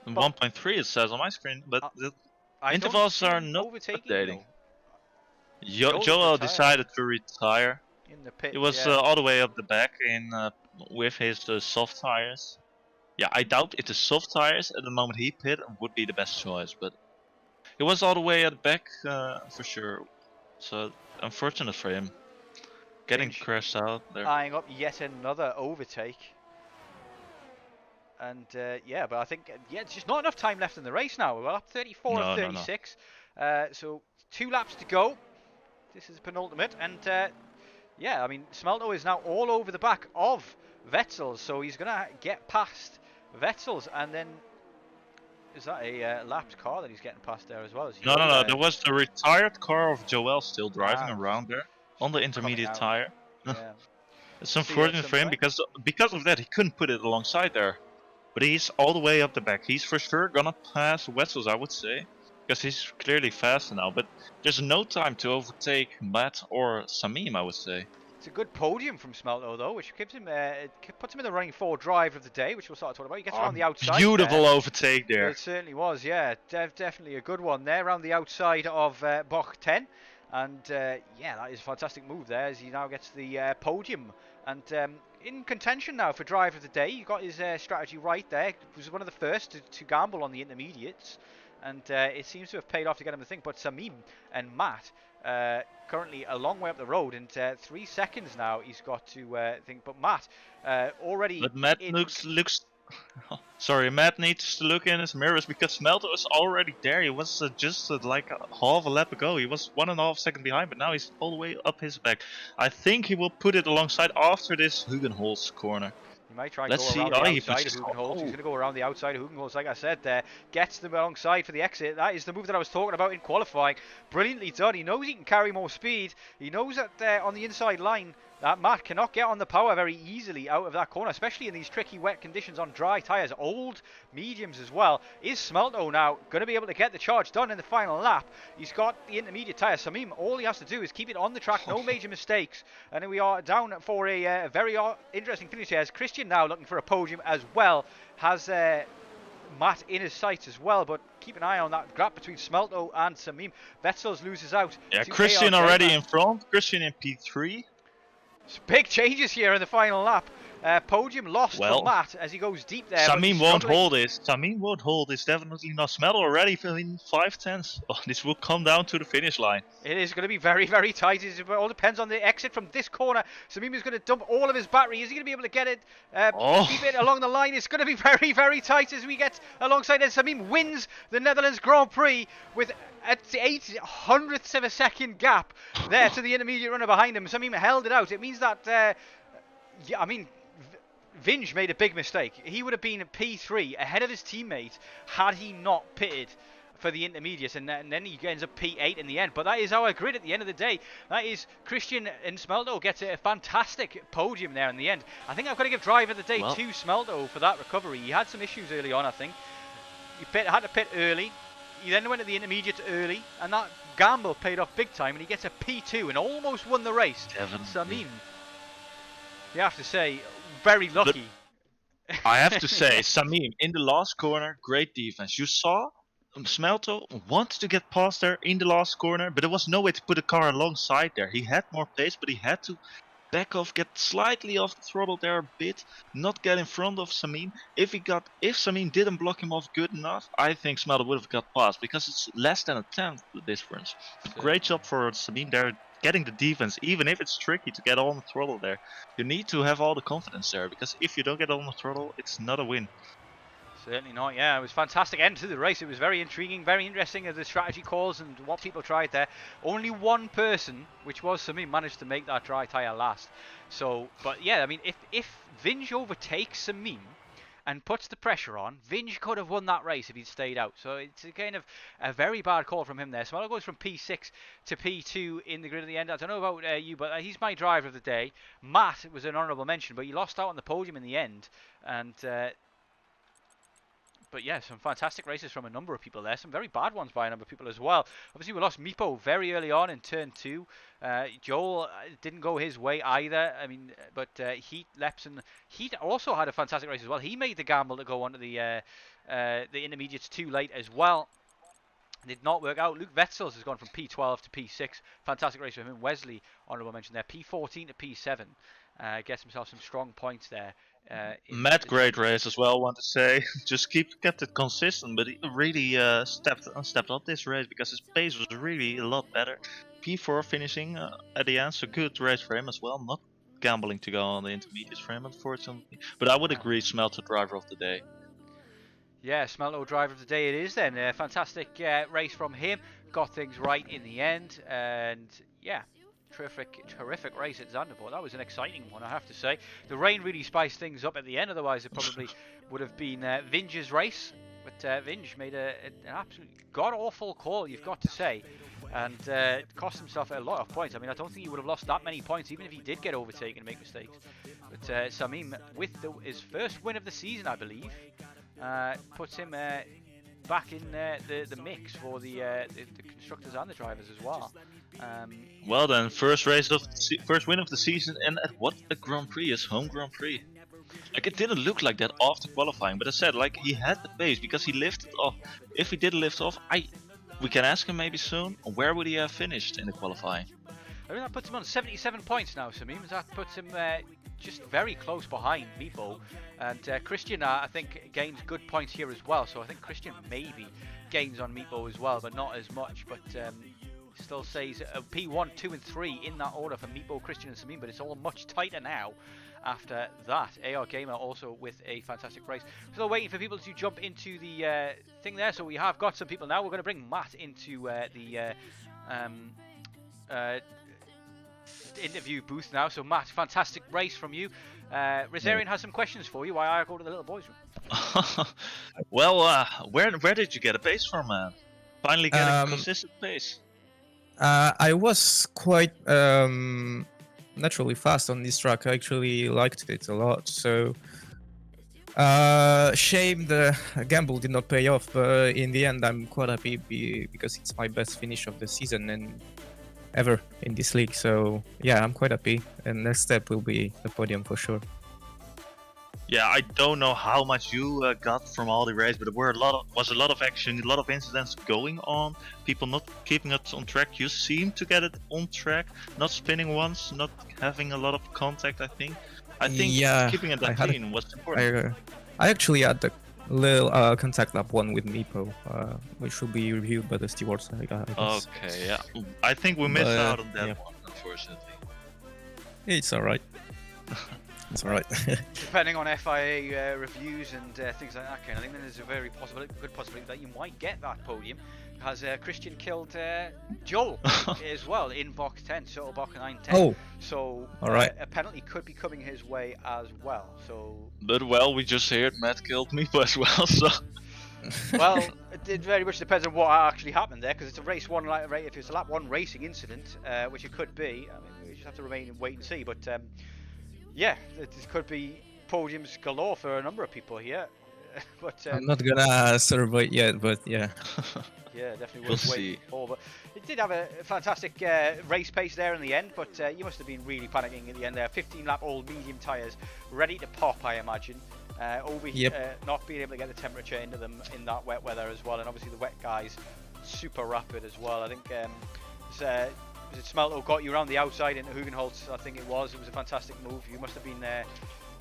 1.3 it says on my screen, but the intervals are not updating. Joel decided to retire. In the pit, he was all the way up the back with his soft tires. Yeah, I doubt it is soft tires at the moment he pit would be the best choice, but he was all the way at the back for sure. So unfortunate for him, getting crashed out there. Eyeing up yet another overtake, and but I think it's just not enough time left in the race now. We're up 34 of 36, so 2 laps to go. This is penultimate, and I mean, Smelto is now all over the back of Vettel, so he's gonna get past Vettel's, and then is that a lapped car that he's getting past there as well? No. There was the retired car of Joel still driving around there on the intermediate tire. Yeah. It's unfortunate for him because of that he couldn't put it alongside there. But he's all the way up the back. He's for sure gonna pass Wetzel's, I would say, because he's clearly faster now. But there's no time to overtake Matt or Samim, I would say. It's a good podium from Smelto though, which keeps him, puts him in the running for drive of the day, which we'll start talking about. He gets around the outside. Beautiful overtake there. It certainly was, yeah. Definitely a good one there, around the outside of Boch 10. And that is a fantastic move there as he now gets the podium. And in contention now for drive of the day. He got his strategy right there. He was one of the first to gamble on the intermediates. And it seems to have paid off to get him to think. But Samim and Matt currently a long way up the road, and 3 seconds now he's got to think. But Matt already. But Matt looks. Sorry, Matt needs to look in his mirrors because Smelto is already there. He was just like half a lap ago. He was 1.5 seconds behind, but now he's all the way up his back. I think he will put it alongside after this Hugenholz corner. He might try and go around the outside of Hugenholz. He's going to go around the outside of Hugenholz, like I said there. Gets them alongside for the exit. That is the move that I was talking about in qualifying. Brilliantly done. He knows he can carry more speed. He knows that on the inside line, that Matt cannot get on the power very easily out of that corner, especially in these tricky wet conditions on dry tyres, old mediums as well. Is Smelto now going to be able to get the charge done in the final lap? He's got the intermediate tyre. Samim, all he has to do is keep it on the track, no major mistakes. And we are down for a very interesting finish here. As Christian now looking for a podium as well, has Matt in his sights as well, but keep an eye on that gap between Smelto and Samim. Vetzels loses out. Yeah, Christian already in front. Christian in P3. Big changes here in the final lap. Podium lost for Matt as he goes deep there. Samim won't hold this. Samim won't hold this. Definitely not. Smelter already in 5/10. Oh, this will come down to the finish line. It is going to be very, very tight. It all depends on the exit from this corner. Samim is going to dump all of his battery. Is he going to be able to get it, keep it along the line? It's going to be very, very tight as we get alongside it. Samim wins the Netherlands Grand Prix with a 0.08 of a second gap there to the intermediate runner behind him. Samim held it out. It means that, Vinge made a big mistake. He would have been P3 ahead of his teammate had he not pitted for the intermediate, and then he ends up P8 in the end. But that is our grid at the end of the day. That is Christian, and Smelto gets a fantastic podium there in the end. I think I've got to give drive of the day to Smelto for that recovery. He had some issues early on, I think. He had to pit early. He then went to the intermediate early, and that gamble paid off big time, and he gets a P2 and almost won the race. Samim, you have to say, very lucky. I have to say, Samim, in the last corner, great defense. You saw Smelto wanted to get past there in the last corner, but there was no way to put a car alongside there. He had more pace, but he had to back off, get slightly off the throttle there a bit, not get in front of Samim. If Samim didn't block him off good enough, I think Smelto would have got past, because it's less than a tenth the difference. But great job for Samim there, getting the defense, even if it's tricky to get on the throttle there. You need to have all the confidence there, because if you don't get on the throttle, it's not a win. Certainly not, yeah. It was a fantastic end to the race. It was very intriguing, very interesting as the strategy calls and what people tried there. Only one person, which was Samim, managed to make that dry tyre last. So, but yeah, I mean, if Vinge overtakes Samim and puts the pressure on, Vinge could have won that race if he'd stayed out. So it's a kind of a very bad call from him there. Smelto goes from P6 to P2 in the grid at the end. I don't know about you, but he's my driver of the day. Matt was an honourable mention, but he lost out on the podium in the end. And but yeah, some fantastic races from a number of people there. Some very bad ones by a number of people as well. Obviously, we lost Meepo very early on in turn 2. Joel didn't go his way either. I mean, but Heat Lepson, Heat also had a fantastic race as well. He made the gamble to go onto the intermediates too late as well. Did not work out. Luke Wetzels has gone from P12 to P6. Fantastic race for him. Wesley, honourable mention there. P14 to P7. Gets himself some strong points there. Matt, great race as well, want to say. Just kept it consistent, but he really stepped up this race because his pace was really a lot better. P4 finishing at the end, so good race for him as well. Not gambling to go on the intermediates for him, unfortunately. But I would agree, Smelter driver of the day. Yeah, Smelto driver of the day it is then. A fantastic race from him. Got things right in the end, and yeah. Terrific race at Zandvoort. That was an exciting one, I have to say. The rain really spiced things up at the end, otherwise it probably would have been Vinge's race. But Vinge made an absolutely god-awful call, you've got to say. And cost himself a lot of points. I mean, I don't think he would have lost that many points, even if he did get overtaken and make mistakes. But Samim, with his first win of the season, I believe, puts him back in the mix for the constructors and the drivers as well. Well then, first win of the season, and at what a Grand Prix is, home Grand Prix. Like, it didn't look like that after qualifying, but I said, like, he had the pace because he lifted off. If he did lift off, we can ask him maybe soon, where would he have finished in the qualifying? I mean, that puts him on 77 points now, Samim. That puts him just very close behind Meepo. And Christian, I think, gains good points here as well. So I think Christian maybe gains on Meepo as well, but not as much. But still says P1, 2 and 3 in that order for Meepo, Christian and Samim, but it's all much tighter now after that. AR Gamer also with a fantastic race. Still waiting for people to jump into the thing there, so we have got some people now. We're going to bring Matt into the interview booth now. So Matt, fantastic race from you. Rosarian has some questions for you while I go to the little boys room. Well, where did you get a pace from, man? Finally getting a consistent pace. I was quite naturally fast on this track. I actually liked it a lot. So shame the gamble did not pay off. But in the end, I'm quite happy because it's my best finish of the season and ever in this league. So yeah, I'm quite happy. And next step will be the podium for sure. Yeah, I don't know how much you got from all the race, but there was a lot of action, a lot of incidents going on. People not keeping it on track. You seem to get it on track, not spinning once, not having a lot of contact. I think I think Yeah, keeping it I that had a- clean was important. I actually had the little contact lap one with Meepo, which will be reviewed by the stewards, I guess. Okay, yeah. I think we missed But, out on that yeah. one, unfortunately. It's alright. It's alright. Depending on FIA reviews and things like that kind of thing, then there's a very good possibility that you might get that podium. Has Christian killed Joel as well in box 10, shuttle box 910. Oh, so alright. a penalty could be coming his way as well. So But well, we just heard Matt killed me as well, so... well, it very much depends on what actually happened there, because it's a race one, if it's a lap one racing incident, which it could be. I mean, we just have to remain and wait and see. But yeah, it could be podiums galore for a number of people here. But I'm not gonna survey it yet, but yeah. yeah, definitely We'll worth waiting see. for. But it did have a fantastic race pace there in the end, but you must have been really panicking at the end there. 15 lap old medium tyres, ready to pop, I imagine. Obi not being able to get the temperature into them in that wet weather as well, and obviously the wet guys super rapid as well. I think was it Smelto got you around the outside into Hugenholtz, I think it was. It was a fantastic move. You must have been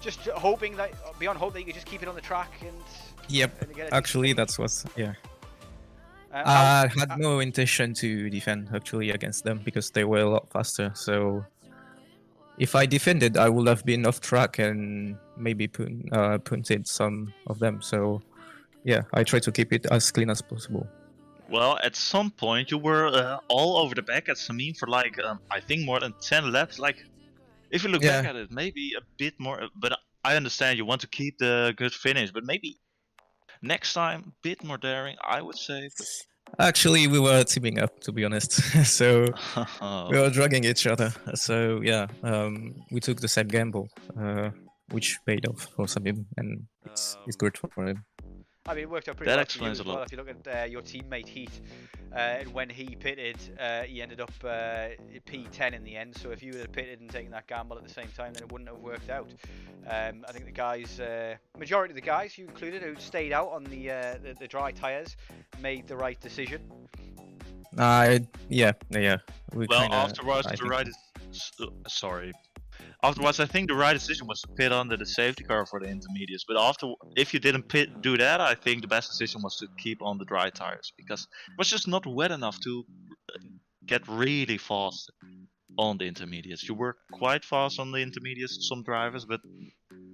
just hoping that, beyond hope, that you could just keep it on the track and... Yep, and get it. actually that's what, yeah. How- I had no intention to defend actually against them because they were a lot faster. So if I defended, I would have been off track and maybe punted some of them. So yeah, I try to keep it as clean as possible. Well, at some point you were all over the back at Samim for like, I think more than 10 laps. Like, if you look back at it, maybe a bit more, but I understand you want to keep the good finish, but maybe next time, a bit more daring, I would say. But... Actually, we were teaming up, to be honest. So we were dragging each other. So yeah, we took the same gamble, which paid off for Samim, and it's good for him. I mean, it worked out pretty That well explains for a you as well. lot. If you look at your teammate Heath, and when he pitted, he ended up P10 in the end. So if you would have pitted and taken that gamble at the same time, then it wouldn't have worked out. I think the guys, majority of the guys, you included, who stayed out on the dry tyres, made the right decision. Yeah. We Well, kinda, afterwards, I the think- right... Sorry. Afterwards, I think the right decision was to pit under the safety car for the intermediates. But if you didn't do that, I think the best decision was to keep on the dry tires, because it was just not wet enough to get really fast on the intermediates. You were quite fast on the intermediates, some drivers, but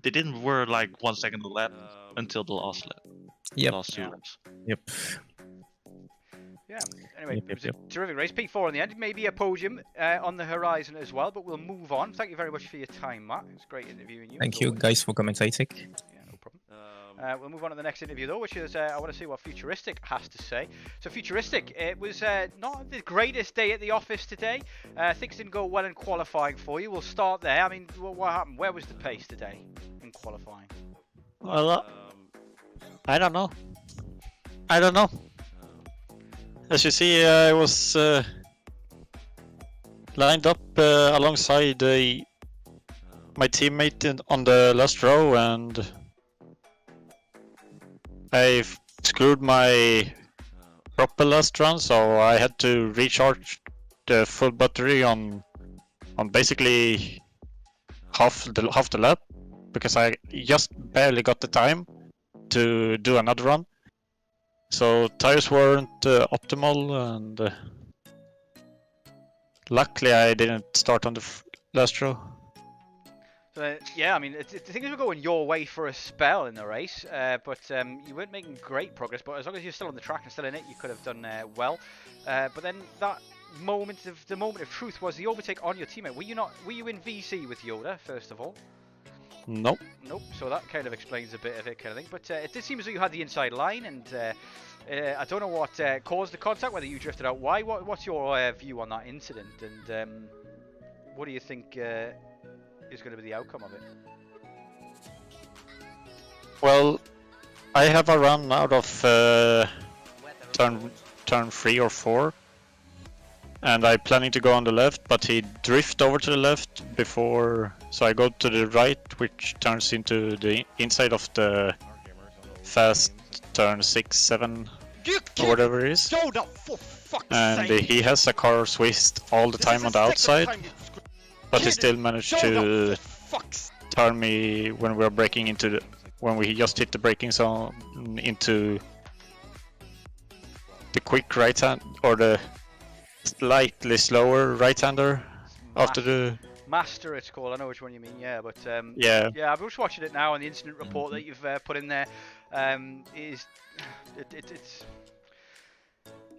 they didn't were like 1 second a lap until the last lap. Yep. Last two laps. Yep. Yeah. Anyway, Yep, it was yep, a terrific race. P4 in the end. Maybe a podium on the horizon as well, but we'll move on. Thank you very much for your time, Matt. It's great interviewing you. Thank as you always. guys for commentating. Yeah, no problem. We'll move on to the next interview though, which is I want to see what Futuristic has to say. So Futuristic, it was not the greatest day at the office today. Things didn't go well in qualifying for you. We'll start there. I mean, what happened? Where was the pace today in qualifying? Well, I don't know. As you see, I was lined up alongside my teammate on the last row, and I screwed my proper last run, so I had to recharge the full battery on basically half the lap, because I just barely got the time to do another run. So tires weren't optimal, and luckily I didn't start on the last row. So yeah, I mean, things were going your way for a spell in the race, but you weren't making great progress. But as long as you're still on the track and still in it, you could have done well. But then that moment of truth was the overtake on your teammate. Were you in VC with Yoda first of all? Nope. Nope. So that kind of explains a bit of it, kind of thing. But it did seem as though you had the inside line, and I don't know what caused the contact. Whether you drifted out. Why? What's your view on that incident? And what do you think is going to be the outcome of it? Well, I have a run out of turn 3 or 4, and I'm planning to go on the left, but he drifted over to the left before, so I go to the right, which turns into the inside of the fast turn 6, 7, or whatever it is. And he has a car Swiss all the time on the outside, but he still managed to turn me when we were braking into when we just hit the braking zone into the quick right hand or the slightly slower right hander after the Master, it's called. I know which one you mean. Yeah, but yeah. I'm just watching it now, and the incident report that you've put in there is it's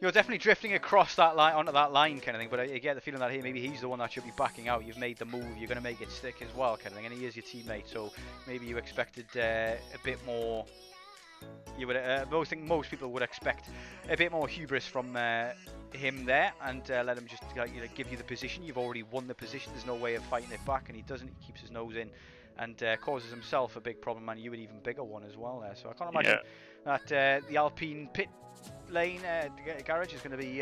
you're definitely drifting across that line onto that line kind of thing. But I get the feeling that maybe he's the one that should be backing out. You've made the move. You're going to make it stick as well, kind of thing. And he is your teammate, so maybe you expected a bit more. You would, think most people would expect a bit more hubris from him there, and let him just give you the position. You've already won the position. There's no way of fighting it back, and he doesn't. He keeps his nose in, and causes himself a big problem, and you an even bigger one as well there. So I can't imagine that the Alpine pit lane garage is going to be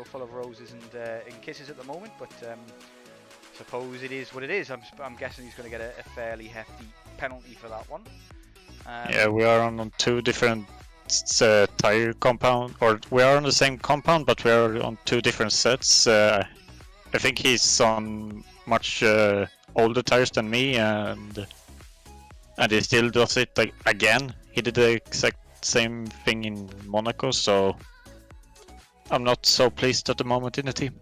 full of roses and kisses at the moment. But suppose it is what it is. I'm guessing he's going to get a fairly hefty penalty for that one. Yeah, we are on two different tire compound, or we are on the same compound, but we are on two different sets. I think he's on much older tires than me, and he still does it again. He did the exact same thing in Monaco, so I'm not so pleased at the moment in the team.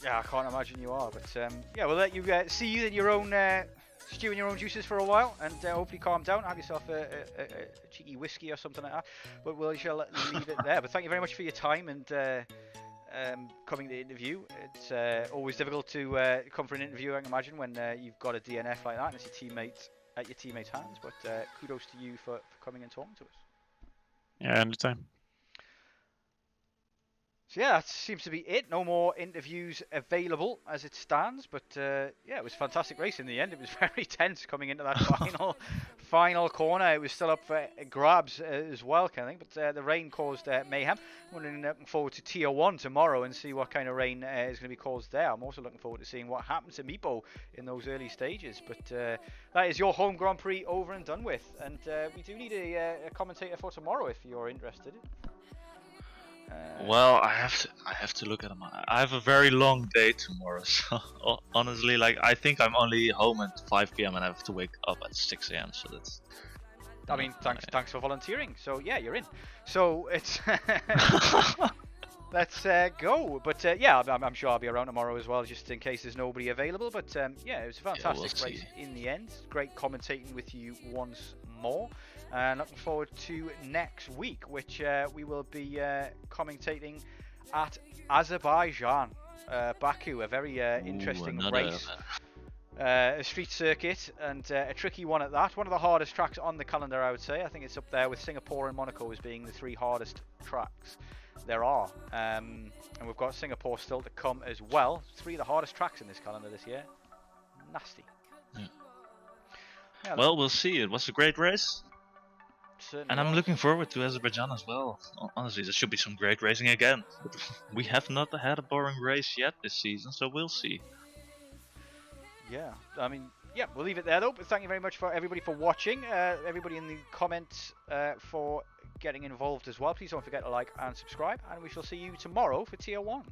Yeah, I can't imagine you are, but yeah, we'll let you see you in your own. Stew in your own juices for a while, and hopefully calm down. Have yourself a cheeky whiskey or something like that. But we shall leave it there. But thank you very much for your time and coming to the interview. It's always difficult to come for an interview, I can imagine, when you've got a DNF like that and it's your teammates at your teammates' hands. But kudos to you for coming and talking to us. Yeah, anytime. So yeah, that seems to be it. No more interviews available as it stands. But yeah, it was a fantastic race in the end. It was very tense coming into that final corner. It was still up for grabs as well, kind of thing. But the rain caused mayhem. I'm looking forward to Tier 1 tomorrow and see what kind of rain is going to be caused there. I'm also looking forward to seeing what happens to Meepo in those early stages. But that is your home Grand Prix over and done with. And we do need a commentator for tomorrow if you're interested. Well, I have to look at them. I have a very long day tomorrow, so honestly, I think I'm only home at 5 p.m. and I have to wake up at 6 a.m. So that's. I mean, thanks for volunteering. So yeah, you're in. So it's let's go. But yeah, I'm sure I'll be around tomorrow as well, just in case there's nobody available. But yeah, it was a fantastic race in the end. Great commentating with you once more. And looking forward to next week, which we will be commentating at Azerbaijan, Baku, a very interesting race. A street circuit, and a tricky one at that. One of the hardest tracks on the calendar, I would say. I think it's up there with Singapore and Monaco as being the three hardest tracks there are. And we've got Singapore still to come as well. Three of the hardest tracks in this calendar this year. Nasty. Yeah, well, we'll see. It was a great race. Certainly and I'm looking forward to Azerbaijan as well. Honestly, there should be some great racing again. But we have not had a boring race yet this season, so we'll see. Yeah, I mean, yeah, we'll leave it there though. But thank you very much for everybody for watching. Everybody in the comments for getting involved as well. Please don't forget to like and subscribe. And we shall see you tomorrow for Tier 1.